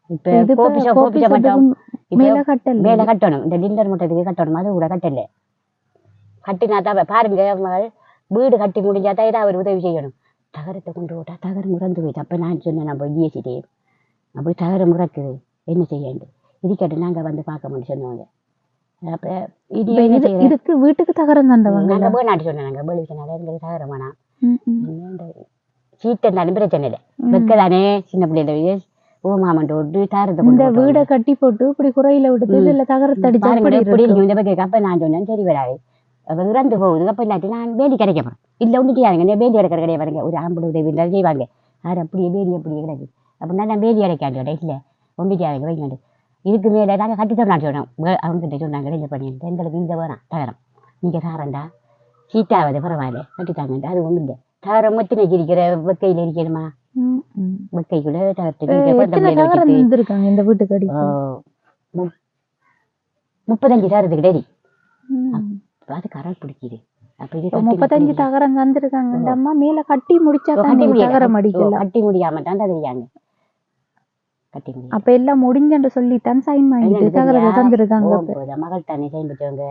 Speaker 3: இப்ப மேல கட்டணும் இந்த டிண்டர் முட்டத்துக்கு கட்டணும். அது கூட கட்டல கட்டினாதான் பாருங்க வீடு கட்டி முடிஞ்சாதான் ஏதாவது ஒரு உதவி செய்யணும். தகரத்தை கொண்டு போட்டா தகரம் முறந்து போயிட்டு. அப்ப நான் சொன்னேன் நான் போய் ஜிஎஸ்டி அப்படி தகரம் முறக்குது என்ன செய்யண்டு இதுக்கட்டு நாங்க வந்து பார்க்க முடியும் சொன்னவங்க. அப்ப
Speaker 1: இதுக்கு வீட்டுக்கு தகரம் தந்தவங்க
Speaker 3: நாங்க வேணாட்டு சொன்னோம். நாங்க வேலை சொன்னால எங்களுக்கு தகரம் வேணாம். சீட்டை தானே பிரச்சனை இல்லை வெக்கதானே சின்ன பிள்ளைல ஓமாமன்ட்டு விட்டு தகரத்தை
Speaker 1: இந்த வீடை கட்டி போட்டு இப்படி குறையில விடுது இல்ல தகரத்தை அடிச்சு.
Speaker 3: அப்ப நான் சொன்னேன் சரி வராது அப்ப இறந்து போகுது. அப்ப இல்லாட்டி நான் வேலி கிடைக்க போறேன் இல்ல ஒண்ணு செய்யாதுங்க வேலி அடைக்கிற கிடையாது பாருங்க. ஒரு ஆம்பளை உதவி செய்வாங்க யாரு அப்படியே வேலி அப்படியே கிடையாது. அப்படின்னா நான் வேலி அடைக்காண்டு இல்ல ஒன்று செய்யாதுங்க வைக்காண்டு. இதுக்கு மேலே நாங்கள் கட்டி தரலாம் சொன்னோம். அவங்ககிட்ட சொன்னாங்க இல்லை பண்ணிட்டு எங்களுக்கு இந்த வேணாம் தகரம் நீங்க தாரண்டா சீட்டாவது பரவாயில்ல கட்டித்தாங்க. அது ஒன்றும் இல்லை தகரம் மொத்தனை இருக்கிற வெக்கையில் இருக்கணுமா வெக்கைக்குள்ள
Speaker 1: தகரத்துக்கு இந்த வீட்டுக்கு அடி
Speaker 3: 35 தகரத்துக்கு டெரி அது கரை பிடிக்குது.
Speaker 1: அப்ப 35 தகரம் தந்துருக்காங்க. அம்மா மேல கட்டி முடிச்சா தகரம் அடிக்கல
Speaker 3: கட்டி முடியாம தான் தெரியாங்க.
Speaker 1: அப்ப எல்லாம் முடிஞ்சு சொல்லித்தான் சைன் வாங்கிட்டு தகரத்தை தந்துருக்காங்க.
Speaker 3: மகள் தானே சைன் வச்சவங்க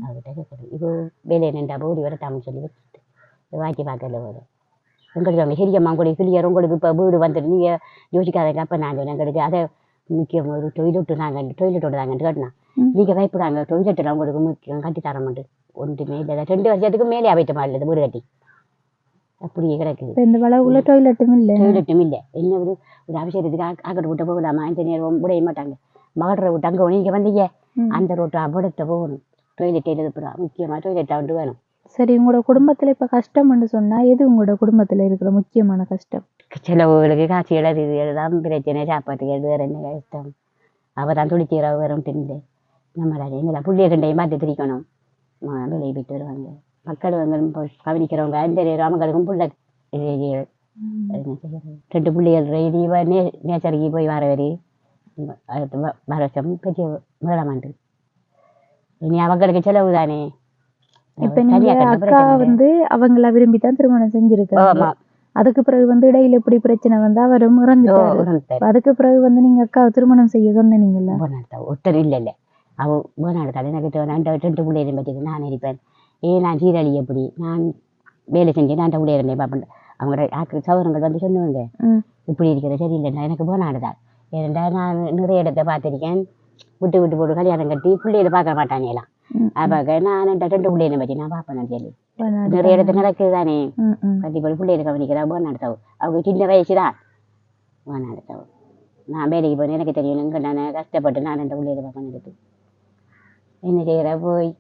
Speaker 3: அவர்கிட்ட இது வேலை நின்றா ஓடி வரட்டாமன்னு சொல்லி வச்சுட்டு வாக்கி பார்க்கல வரும். எங்களுக்கு சரியம்மா உங்களுக்கு கிளியர் உங்களுக்கு இப்போ வீடு வந்துட்டு நீங்க யோசிக்காதங்க. அப்ப நான் சொன்னேன் எங்களுக்கு அதை முக்கியம் ஒரு டொய்லெட்டு நாங்கள் டொய்லெட்டோட தாங்கன்னு கேட்டினா நீங்க பயப்படாங்க டொய்லெட்டு உங்களுக்கு முக்கியம் கட்டி தர மாட்டேன் ஒன்றுமே இல்லை 2 வருஷத்துக்கு மேலே அவைத்த மாதிரி வீடு கட்டி அப்படியே கிடக்குது.
Speaker 1: இந்த வளவுல டொய்லெட்டும் இல்லை
Speaker 3: என்ன ஒரு அவசரத்துக்கு ஆக்கட்டு விட்ட போகலாமா இந்த நேரம் விடைய மாட்டாங்க. மகடுற விட்டு அங்கே நீங்க வந்தீங்க அந்த ரோட்டு அபடத்தை போகணும் டொய்லெட் எழுதுப்புறா முக்கியமா டொய்லெட் வந்து வேணும்.
Speaker 1: சரி உங்களோட குடும்பத்துல இப்ப கஷ்டம்னு சொன்னா எது உங்களோட குடும்பத்துல இருக்கிற முக்கியமான கஷ்டம்?
Speaker 3: செலவுகளுக்கு காட்சி எழுது எழுதாம பிரச்சனை சாப்பாட்டுக்கு எழுது வேற என்ன கஷ்டம். அவ தான் துடிக்கிற வரும் தின்னு நம்மளால எங்களை புள்ளிய கண்டையும் பார்த்து திரிக்கணும். விலையை போயிட்டு வருவாங்க மக்கள் வந்து கவனிக்கிறவங்க அந்த அவங்களுக்கும் புள்ள 2 பிள்ளைகள் நேச்சரிக்கு போய் வர வரி வருஷம் பெரிய முதலாம் ஆண்டு. இனி அவங்களுக்கு செலவு தானே.
Speaker 1: இப்ப நீங்க அக்கா வந்து அவங்கள விரும்பித்தான் திருமணம் செஞ்சிருக்காங்க. அதுக்கு பிறகு வந்து இடையில எப்படி பிரச்சனை வந்தா அவரும் இறந்துட்டாரு. அதுக்கு பிறகு வந்து நீங்க அக்கா திருமணம் செய்ய சொன்னீங்கல்ல.
Speaker 3: ஒருத்தர் இல்ல இல்ல அவ போனாடுத்தாள் எனக்கு நான் 2 பிள்ளைகளை பற்றி நான் இருப்பேன். நான் சீரழி எப்படி நான் வேலை செஞ்சேன் நான் பிள்ளைய இருந்தேன் பார்ப்பேன். அவங்களோட ஆக்கு சௌரங்கள் வந்து சொன்னவங்க இப்படி இருக்கிற சரியில்லைண்ணா எனக்கு போனாடுதாள். ஏன்னா நான் நிறைய இடத்த பார்த்துருக்கேன். விட்டு விட்டு போட்டு கல்யாணம் கட்டி பிள்ளைகளை பார்க்க மாட்டானேலாம். பார்க்க நான் 2 பிள்ளைகளை பற்றி நான் பார்ப்பேன் சொல்லி நிறைய இடத்துல நடக்குது தானே. கண்டிப்பாக பிள்ளைகளை கவனிக்கிறா போனாடுத்தாவு. அவங்க சின்ன வயசு தான் போனாடுத்தாவு. நான் வேலைக்கு போனேன் எனக்கு தெரியும். எங்கே நான் கஷ்டப்பட்டு நான் 2 பிள்ளைகளை பார்ப்பேன் எடுத்து என்ன செய்கிற போய்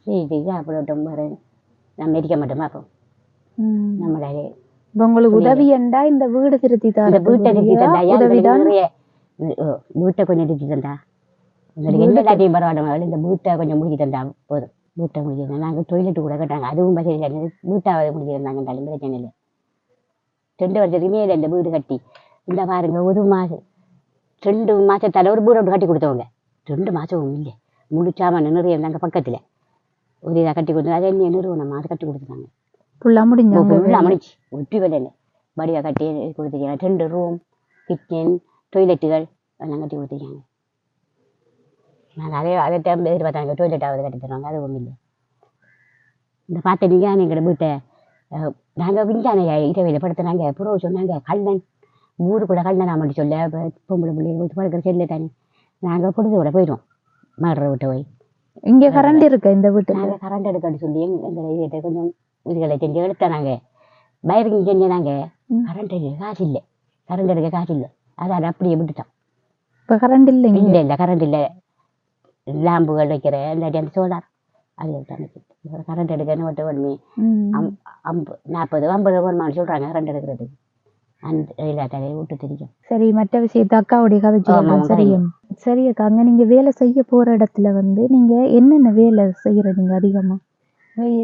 Speaker 3: செய்து சாப்பிடட்டும் பாரு. நம்ம இருக்க மட்டும் பார்ப்போம். நம்மளாலே
Speaker 1: உங்களுக்கு உதவி என்றா இந்த வீடு திருத்தி
Speaker 3: இந்த வீட்டை திருத்தி தந்தா நிறைய வீட்டை கொஞ்சம் திருத்தி தந்தா உங்களுக்கு எல்லாத்தையும் பரவாயில்ல. இந்த வீட்டை கொஞ்சம் முடிச்சு தந்தா போதும். வீட்டை முடிச்சு தந்தா நாங்கள் டொய்லெட்டு கூட கட்டாங்க. அதுவும் பசங்க வீட்டாவது முடிச்சு தந்தாங்கன்றாலும் பிரச்சனை இல்லை. 2 வருஷத்துக்கு மேலே இந்த வீடு கட்டி இந்த பாருங்க 1 மாதம் 2 மாதத்தால் ஒரு வீடு கட்டி கொடுத்தவங்க. 2 மாதமும் இல்லை முடிச்சாமல் நிறைய இருந்தாங்க பக்கத்தில் ஒரு இதாக கட்டி கொடுத்தா அதை என்ன நிறுவனமாக அதை கட்டி கொடுத்துட்டாங்க.
Speaker 1: ஃபுல்லாக
Speaker 3: முடிச்சு ஒட்டி வேலை வடிவாக கட்டி கொடுத்துருக்காங்க. 2 ரூம் கிச்சன் டொய்லெட்டுகள் எல்லாம் கட்டி கொடுத்துருக்காங்க. நாங்கள் அதை டைம் எதிர்பார்த்தாங்க டொய்லெட்டாவது கட்டி தருவாங்க. அதுவும் இல்லை. இந்த பார்த்தீங்க எங்களோட வீட்டை நாங்கள் விஞ்ஞான இரவையில் படுத்துனாங்க. புறவு சொன்னாங்க கல்லன் ஊரு கூட கல்லன் நான் மட்டும் சொல்ல பொம்பளை பிள்ளைங்க படுக்கிற செல்ல தானே நாங்கள் பொழுது கூட போயிடுவோம். மாடுற விட்டு போய்
Speaker 1: இங்கே கரண்ட் இருக்கு இந்த வீட்டு
Speaker 3: நாங்கள் கரண்ட் எடுக்கன்னு சொல்லி எங்களை இதை கொஞ்சம் இதுகளை செஞ்சு எடுத்தானாங்க. பயிருக்கு செஞ்சாங்க. கரண்ட் காசு இல்லை. கரண்ட் எடுக்க காசு இல்லை. அதான் அப்படியே விட்டுட்டோம்.
Speaker 1: இப்போ கரண்ட் இல்லை
Speaker 3: இல்லை இல்லை கரண்ட் இல்லை. லாம்புகள் வைக்கிற இல்லாட்டி அந்த சோலார் அது எடுத்தாங்க. கரண்ட் எடுக்கன்னு ஒட்டு ஒன்றுமே 40 50 வருமானம் சொல்கிறாங்க கரண்ட் எடுக்கிறதுக்கு. அந்த இல்லாட்டாலே விட்டு தெரியும்.
Speaker 1: சரி மற்ற விஷயத்த அக்காவுடைய கதை சொல்லுங்க. சரி அக்கா அங்கே நீங்கள் வேலை செய்ய போகிற இடத்துல வந்து நீங்கள் என்னென்ன வேலை செய்கிற நீங்கள் அதிகமாக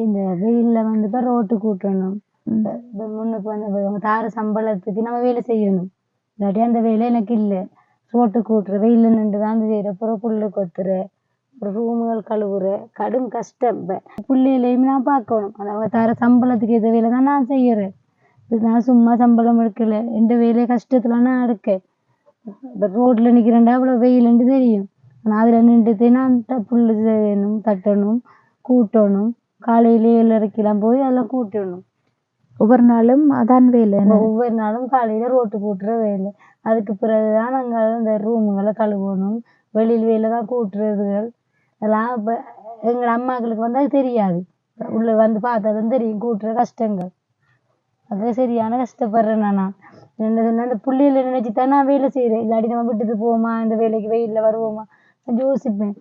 Speaker 2: இந்த வெயிலில் வந்து இப்போ ரோட்டு கூட்டணும். இப்போ முன்னுக்கு வந்து தார சம்பளத்துக்கு நம்ம வேலை செய்யணும். இல்லாட்டி அந்த வேலை எனக்கு இல்லை. ரோட்டு கூட்டுற வெயிலில் நின்று தான் செய்கிற அப்புறம் புல்லு கொத்துற அப்புறம் ரூமுகள் கழுவுற கடும் கஷ்டம். இப்போ பிள்ளைகளையும் நான் பார்க்கணும். அது அவங்க தர சம்பளத்துக்கு எந்த வேலை தான் நான் செய்கிறேன். நான் சும்மா சம்பளம் எடுக்கலை. எந்த வேலையை கஷ்டத்தில் நான் எடுக்கேன். இப்போ ரோட்டில் நிற்கிறேன்டா அவ்வளோ வெயிலுண்டு தெரியும். ஆனால் அதில் நின்றுட்டு நான் புல்லு செய்யணும் தட்டணும் கூட்டணும். காலையிலே 7:30 போய் அதெல்லாம் கூட்டணும்.
Speaker 1: ஒவ்வொரு நாளும் அதான் வேலை.
Speaker 2: ஒவ்வொரு நாளும் காலையில் ரோட்டு கூட்டுற வேலை. அதுக்கு பிறகுதான் நாங்கள் இந்த ரூமுகளை கழுவணும். வெளியில் வேலை தான் கூட்டுறதுகள் அதெல்லாம். இப்போ எங்கள் அம்மாக்களுக்கு வந்து அது தெரியாது. உள்ளே வந்து பார்த்தா தான் தெரியும் கூட்டுற கஷ்டங்கள். அது சரியான கஷ்டப்படுறேன் நான். என்ன சொன்னால் அந்த பிள்ளைகளை நினைச்சு தான் நான் வேலை செய்கிறேன். இல்லாட்டி நம்ம விட்டுட்டு போவோமா இந்த வேலைக்கு வெயிலில் வருவோமா யோசிப்பேன்.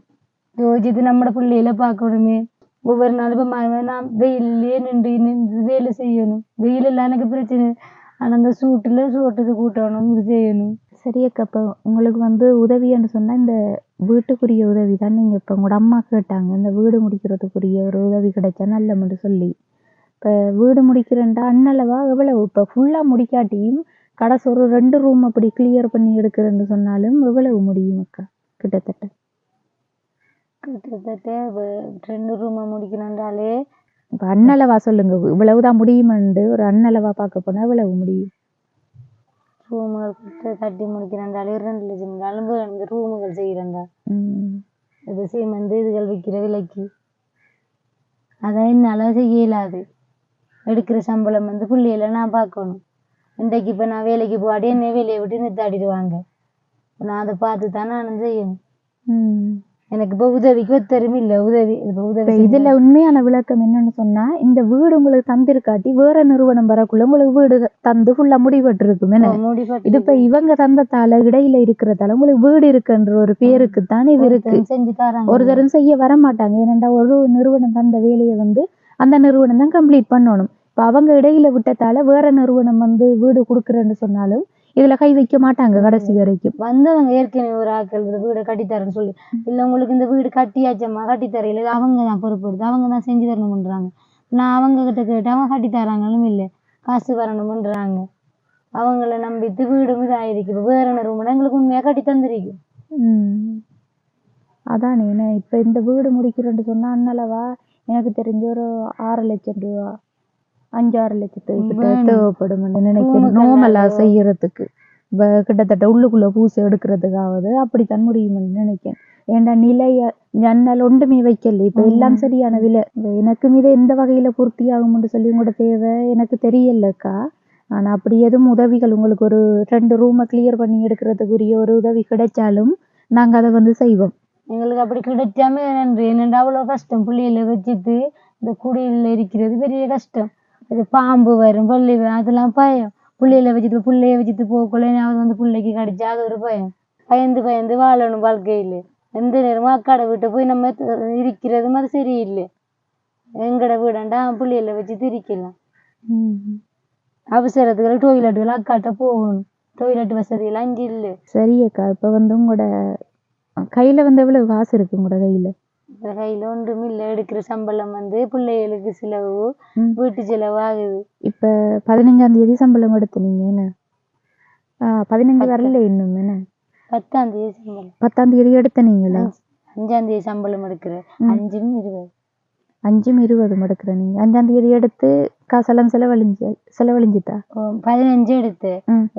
Speaker 2: யோசிச்சுட்டு நம்மளோட பிள்ளைகளை பார்க்கணுமே. ஒவ்வொரு நாளும் இப்போ நான் வெயிலே நின்று வேலை செய்யணும். வெயில் இல்லை எனக்கு பிரச்சனை. ஆனால் அந்த சூட்டுக்கு கூட்டணும் இது செய்யணும்.
Speaker 1: சரி அக்கா இப்போ உங்களுக்கு வந்து உதவின்னு சொன்னால் இந்த வீட்டுக்குரிய உதவி தான். நீங்கள் இப்போ உங்களோட அம்மா கேட்டாங்க இந்த வீடு முடிக்கிறதுக்குரிய ஒரு உதவி கிடைச்சா நல்லமென்று சொல்லி. இப்போ வீடு முடிக்கிறேன்டா அண்ணளவா எவ்வளவு இப்போ ஃபுல்லாக முடிக்காட்டியும் கடைசி ஒரு 2 ரூம் அப்படி கிளியர் பண்ணி எடுக்கிறேன்னு சொன்னாலும் எவ்வளவு முடியும் அக்கா? கிட்டத்தட்ட
Speaker 2: 2 ரூமை முடிக்கணுன்றாலே
Speaker 1: இப்போ அண்ணளவா சொல்லுங்க இவ்வளவுதான் முடியுமெண்டு ஒரு அண்ணளவா பார்க்க போனால் எவ்வளவு முடியும்?
Speaker 2: ரூமுகள் கட்டி முடிக்கிறேன்றாலே 2 லட்சம் அளவு அந்த ரூமுகள் செய்கிறேன்டா. இது சீமெந்து இதுகள் விற்கிற விலைக்கு அதை என்னால் செய்ய இயலாது. எடுக்கிற சம்பளம் வந்து பிள்ளைகளை நான் பார்க்கணும். இன்றைக்கு இப்போ நான் வேலைக்கு போகாட்டி என்னை வேலையை விட்டு நிறுத்தாடிடுவாங்க. நான் அதை பார்த்து தான் நான் செய்யணும். எனக்கு இப்போ உதவிக்கு ஒத்தரும் இல்லை. உதவி
Speaker 1: இதுல உண்மையான விளக்கம் என்னன்னு சொன்னா இந்த வீடு உங்களுக்கு தந்திருக்காட்டி வேற நிறுவனம் வரக்குள்ள உங்களுக்கு வீடு தந்து ஃபுல்லா முடிவெட்டு இருக்கும். இது இப்ப இவங்க தந்தத்தால இடையில இருக்கிறதால உங்களுக்கு வீடு இருக்குன்ற ஒரு பேருக்கு தான் இது இருக்கு.
Speaker 2: செஞ்சு தராங்க.
Speaker 1: ஒரு தரம் செய்ய வர மாட்டாங்க. ஏனென்றா ஒரு நிறுவனம் தந்த வேலையை வந்து அந்த நிறுவனம் தான் கம்ப்ளீட் பண்ணணும். இப்ப அவங்க இடையில விட்டதால வேற நிறுவனம் வந்து வீடு கொடுக்குறேன்னு சொன்னாலும் இதுல கை வைக்க மாட்டாங்க கடைசி வரைக்கும்.
Speaker 2: வந்தவங்க ஏற்கனவே ஒரு ஆட்கள் வீடை கட்டித்தரேன்னு சொல்லி இல்லை உங்களுக்கு இந்த வீடு கட்டியாச்சம்மா கட்டித்தரையில அவங்க தான் பொறுப்படுது அவங்க தான் செஞ்சு தரணும்ன்றாங்க. நான் அவங்க கிட்ட கேட்டு அவங்க கட்டித்தராங்களும் இல்லை காசு வரணும்ன்றாங்க. அவங்கள நம்பிட்டு வீடும் இதாயிருக்கு. இப்போ வேற நிறுவனம் எங்களுக்கு உண்மையாக கட்டி தந்துருக்கு.
Speaker 1: அதான் என்ன இப்போ இந்த வீடு முடிக்கிறேன்னு சொன்னா அண்ணளவா எனக்கு தெரிஞ்ச ஒரு 6 லட்சம் ரூபா 5-6 லட்சத்துக்கு தேவைப்படும் நினைக்கிறேன் நோமலா செய்யறதுக்கு கிட்டத்தட்ட உள்ளுக்குள்ள பூசி எடுக்கிறதுக்காவது அப்படித்தான் முடியும்னு நினைக்கிறேன். ஏன்டா நிலைய ஜன்னல் ஒன்றுமே வைக்கல இப்ப எல்லாம் சரியான விலை. எனக்கும் இதை எந்த வகையில பூர்த்தி ஆகும்னு சொல்லி உங்களோட தேவை எனக்கு தெரியலக்கா. ஆனா அப்படி எதுவும் உதவிகள் உங்களுக்கு ஒரு 2 ரூமை கிளியர் பண்ணி எடுக்கிறதுக்குரிய ஒரு உதவி கிடைச்சாலும் நாங்க அதை செய்வோம்.
Speaker 2: எங்களுக்கு அப்படி கிடைச்சாமே நன்றி. என்னண்டா அவ்வளோ கஷ்டம் பிள்ளைகளை வச்சுட்டு இந்த குடியில் இருக்கிறது பெரிய கஷ்டம். அது பாம்பு வரும் பள்ளி வரும் அதெல்லாம் பயம். பிள்ளைகளை வச்சுட்டு போகக்குள்ள பிள்ளைக்கு கிடைச்சா அது ஒரு பயம். பயந்து வாழணும் வாழ்க்கையில். எந்த நேரமும் அக்காடை வீட்டை போய் நம்ம இருக்கிறதும் அது சரியில்லை. எங்கட வீடாண்டா பிள்ளைகளை வச்சுட்டு இருக்கலாம். அவசரத்துக்கு டொய்லெட்டுகள் அக்காட்ட போகணும். டொய்லெட் வசதியெல்லாம் இங்கே இல்லை.
Speaker 1: சரியக்கா. இப்போ உங்களோட கையில எவ்வளவு காசு இருக்கு உங்களோட கையில?
Speaker 2: கையில ஒன்றும் இல்லை. எடுக்கிற சம்பளம் பிள்ளைகளுக்கு செலவு வீட்டு செலவு ஆகுது.
Speaker 1: இப்ப 15ஆம் தேதி சம்பளம் எடுத்துனீங்க என்ன? 15 வரல இன்னும் என்ன?
Speaker 2: 10ஆம் தேதி சம்பளம்.
Speaker 1: 10ஆம் தேதி எடுத்தனீங்களா?
Speaker 2: 5ஆம் தேதி சம்பளம் எடுக்கிறேன். 5ம் 20.
Speaker 1: 5ம் 20 எடுக்கிற நீங்க 5ஆம் தேதி எடுத்து காசெல்லாம் செலவழிஞ்சிட்டா?
Speaker 2: 15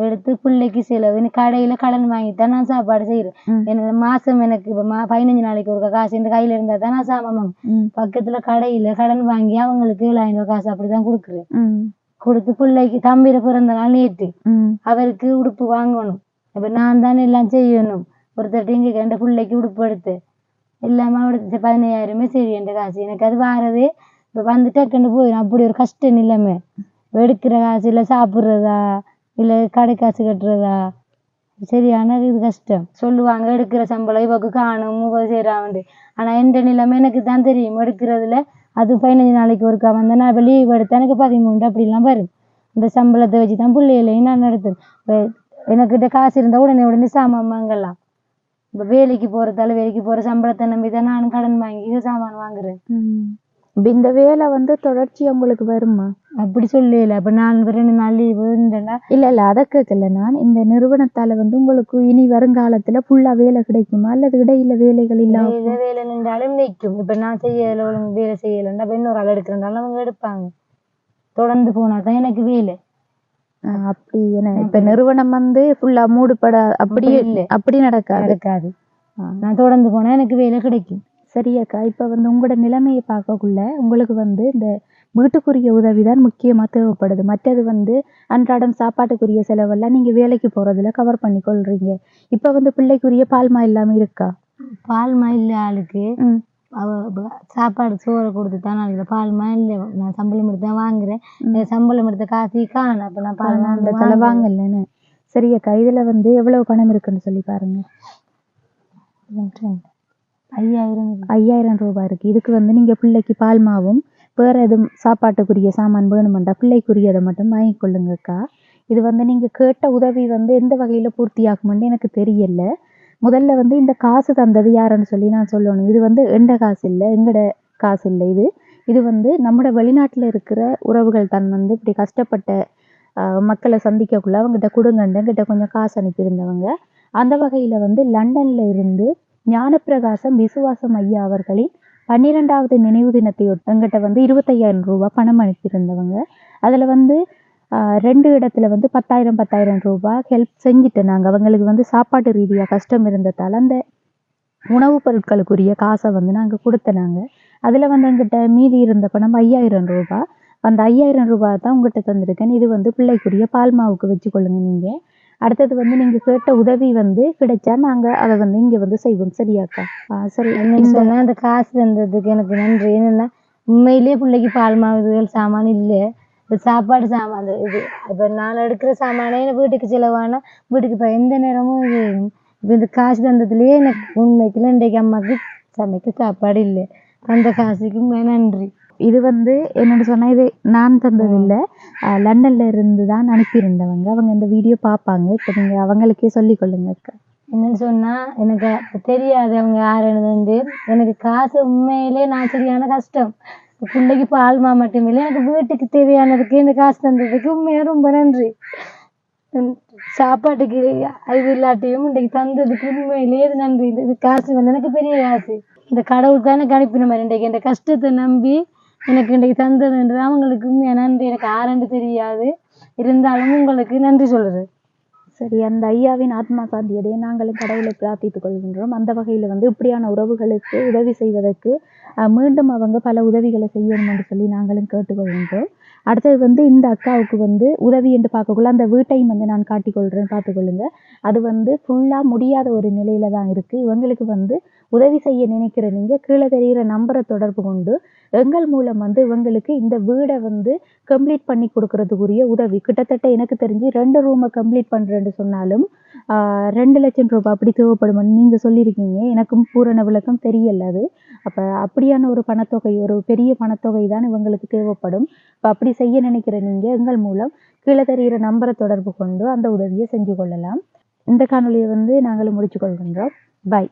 Speaker 2: எடுத்து பிள்ளைக்கு செலவு. கடையில கடன் வாங்கித்தான் நான் சாப்பாடு செய்யறேன். எனக்கு மாசம் எனக்கு 15 நாளைக்கு ஒரு காசு இந்த கையில இருந்தா தான் நான் சாமான் பக்கத்துல கடையில கடன் வாங்கி அவங்களுக்கு 7,000 ரூபாய் காசு அப்படிதான் கொடுக்குறேன். கொடுத்து பிள்ளைக்கு தம்பிர பிறந்த நாள் நேற்று அவருக்கு உடுப்பு வாங்கணும். அப்ப நான் தானே எல்லாம் செய்யணும். ஒருத்தர் இங்க 2 பிள்ளைக்கு உடுப்பு எடுத்து எல்லாமே எடுத்து 15,000 சரி என்ற காசு. எனக்கு அது வாரதே இப்போ டக்குன்னு போயிடும். அப்படி ஒரு கஷ்டம் நிலைமை. எடுக்கிற காசு இல்லை சாப்பிட்றதா இல்லை கடை காசு கட்டுறதா சரியான இது கஷ்டம். சொல்லுவாங்க எடுக்கிற சம்பளம் இவக்கு காணும் 30 செய்கிறாண்டு. ஆனால் எந்த நிலைமை எனக்கு தான் தெரியும். எடுக்கிறதுல அது 15 நாளைக்கு ஒருக்கா நான் இப்போ லீவ் எடுத்தேன். எனக்கு 13 அப்படிலாம் வரும். இந்த சம்பளத்தை வச்சு தான் பிள்ளைகளையும் நான் நடத்துவேன். எனக்கிட்ட காசு இருந்தால் உடனே சாமான் வாங்கலாம். இப்போ வேலைக்கு போகிற சம்பளத்தை நம்பி தான் நான் கடன் வாங்கி சாமான் வாங்குறேன்.
Speaker 1: இந்த வேலை தொடர்ச்சி உங்களுக்கு வருமா?
Speaker 2: அப்படி சொல்லல. அப்ப நான் 2 நாள் லீவு இருந்தேன்னா
Speaker 1: இல்ல அதை கேட்கல. நான் இந்த நிறுவனத்தால உங்களுக்கு இனி வருங்காலத்துல ஃபுல்லா வேலை கிடைக்குமா அல்லது இடையில வேலைகள் இல்லாம
Speaker 2: வேலை நின்றாலும் நிற்கும். இப்ப நான் செய்யல ஒழுங்கு வேலை செய்யலைன்னா இன்னொரு ஆள் எடுக்கிறனால அவங்க எடுப்பாங்க. தொடர்ந்து போனா தான் எனக்கு வேலை.
Speaker 1: அப்படி என்ன இப்ப நிறுவனம் ஃபுல்லா மூடுபட அப்படியே இல்லை. அப்படி நடக்காது.
Speaker 2: நான் தொடர்ந்து போனா எனக்கு வேலை கிடைக்கும்.
Speaker 1: சரியாக்கா. இப்ப உங்களோட நிலைமையை பார்க்கக்குள்ள உங்களுக்கு இந்த வீட்டுக்குரிய உதவிதான் முக்கியமா தேவைப்படுது. மற்றது அன்றாடம் சாப்பாட்டுக்குரிய செலவெல்லாம் நீங்க வேலைக்கு போறதுல கவர் பண்ணி கொள்றீங்க. இப்ப பிள்ளைக்குரிய பால்மா இல்லாம இருக்கா?
Speaker 2: பால்மா இல்லை ஆளுக்கு. சாப்பாடு சோறை கொடுத்துதான் நான் பால்மா இல்லை. நான் சம்பளம் எடுத்து தான் வாங்குறேன். சம்பளம் எடுத்த காசு காணும். அப்ப நான் பால்மா
Speaker 1: அந்த தலை வாங்கலன்னு. சரியாக்கா. இதுல எவ்வளவு பணம் இருக்குன்னு சொல்லி பாருங்க. 5,000 ரூபாய் இருக்கு. இதுக்கு நீங்க பிள்ளைக்கு பால்மாவும் வேற எதுவும் சாப்பாட்டுக்குரிய சாமான் வேணுமெண்டா பிள்ளைக்குரியதை மட்டும் வாங்கிக்கொள்ளுங்கக்கா. இது நீங்க கேட்ட உதவி எந்த வகையில பூர்த்தி ஆகும்னு எனக்கு தெரியல. முதல்ல இந்த காசு தந்தது யாருன்னு சொல்லி நான் சொல்லணும். இது எண்ட காசு இல்லை, எங்கட காசு இல்லை. இது நம்மட வெளிநாட்டுல இருக்கிற உறவுகள் தான் இப்படி கஷ்டப்பட்ட மக்களை சந்திக்கக்குள்ள அவங்ககிட்ட கொடுங்கண்டு கிட்ட கொஞ்சம் காசு அனுப்பியிருந்தவங்க. அந்த வகையில லண்டன்ல இருந்து ஞானப்பிரகாசம் விசுவாசம் ஐயா அவர்களின் 12வது நினைவு தினத்தை எங்கிட்ட 25,000 ரூபாய் பணம் அனுப்பியிருந்தவங்க. அதுல 2 இடத்துல 10,000 ரூபாய் ஹெல்ப் செஞ்சுட்டு நாங்கள் அவங்களுக்கு சாப்பாட்டு ரீதியாக கஷ்டம் இருந்ததால் அந்த உணவுப் பொருட்களுக்குரிய காசை நாங்கள் கொடுத்தனாங்க. அதில் எங்கிட்ட மீதி இருந்த பணம் 5,000 ரூபாய். அந்த 5,000 ரூபாய் தான் உங்கள்கிட்ட தந்திருக்கேன். இது பிள்ளைக்குரிய பால்மாவுக்கு வச்சுக்கொள்ளுங்க. நீங்கள் அடுத்தது நீங்கள் கேட்ட உதவி கிடைச்சா நாங்கள் அதை இங்கே செய்வோம். சரியாக்கா? சரி.
Speaker 2: என்னன்னு சொன்னால் அந்த காசு தந்ததுக்கு எனக்கு நன்றி. என்னென்னா உண்மையிலேயே பிள்ளைக்கு பால்மாவுகள் சாமான் இல்லை. இப்போ சாப்பாடு சாமான் இது இப்போ நான் எடுக்கிற சாமானே வீட்டுக்கு செலவானா வீட்டுக்கு இப்போ எந்த நேரமும் இது. இப்போ இந்த காசு தந்ததுலேயே எனக்கு உண்மைக்குள்ள இன்றைக்கு அம்மாவுக்கு சமைக்க சாப்பாடு இல்லை. அந்த காசுக்கு நன்றி. இது என்னென்னு சொன்னால் இது நான் தந்ததில்லை, லண்டன்ல இருந்து தான் அனுப்பியிருந்தவங்க. அவங்க இந்த வீடியோ பார்ப்பாங்க. இப்போ நீங்கள் அவங்களுக்கே சொல்லிக்கொள்ளுங்க அக்கா. என்னன்னு சொன்னால் எனக்கு தெரியாது அவங்க யாருன்னு. எனக்கு காசு உண்மையிலே நான் சரியான கஷ்டம். பிள்ளைக்கு பால்மா மட்டுமில்லை, எனக்கு வீட்டுக்கு தேவையானதுக்கு இந்த காசு தந்ததுக்கு உண்மையாக ரொம்ப நன்றி. சாப்பாட்டுக்கு இது இல்லாட்டியும் இன்றைக்கு தந்ததுக்கு உண்மையிலேயே இது நன்றி. இது காசு வந்து எனக்கு பெரிய காசு. இந்த கடவுள் தான் எனக்கு அனுப்பின மாதிரி இன்றைக்கு என் கஷ்டத்தை நம்பி எனக்கு இன்றைக்கு தந்ததுன்றது அவங்களுக்கு உண்மையாக நன்றி. எனக்கு ஆரண்டு தெரியாது, இருந்தாலும் உங்களுக்கு நன்றி சொல்லுது.
Speaker 1: சரி, அந்த ஐயாவின் ஆத்மா சாந்தியடைய நாங்களும் கடவுளை பிரார்த்தித்துக் கொள்கின்றோம். அந்த வகையில் வந்து இப்படியான உறவுகளுக்கு உதவி செய்வதற்கு மீண்டும் அவங்க பல உதவிகளை செய்யணும் என்று சொல்லி நாங்களும் கேட்டுக்கொள்கின்றோம். அடுத்தது வந்து இந்த அக்காவுக்கு வந்து உதவி என்று பார்க்கக்குள்ள அந்த வீட்டையும் வந்து நான் காட்டிக்கொள்கிறேன், பார்த்துக்கொள்ளுங்க. அது வந்து ஃபுல்லாக முடியாத ஒரு நிலையில தான் இருக்குது. இவங்களுக்கு வந்து உதவி செய்ய நினைக்கிற நீங்கள் கீழே தெரிகிற நம்பரை தொடர்பு கொண்டு எங்கள் மூலம் வந்து இவங்களுக்கு இந்த வீடை வந்து கம்ப்ளீட் பண்ணி கொடுக்கறதுக்குரிய உதவி கிட்டத்தட்ட எனக்கு தெரிஞ்சு 2 ரூமை கம்ப்ளீட் பண்ணுறேன்னு சொன்னாலும் 2 லட்சம் ரூபாய் அப்படி தேவைப்படுமென்னு நீங்கள் சொல்லியிருக்கீங்க. எனக்கும் பூரண விளக்கம் தெரியல அது. அப்போ அப்படியான ஒரு பணத்தொகை, ஒரு பெரிய பணத்தொகை தான் இவங்களுக்கு தேவைப்படும். இப்போ அப்படி செய்ய நினைக்கிற நீங்கள் எங்கள் மூலம் கீழே தெரிகிற நம்பரை தொடர்பு கொண்டு அந்த உதவியை செஞ்சு கொள்ளலாம். இந்த காணொலியை வந்து நாங்களும் முடிச்சு கொள்கின்றோம். பை.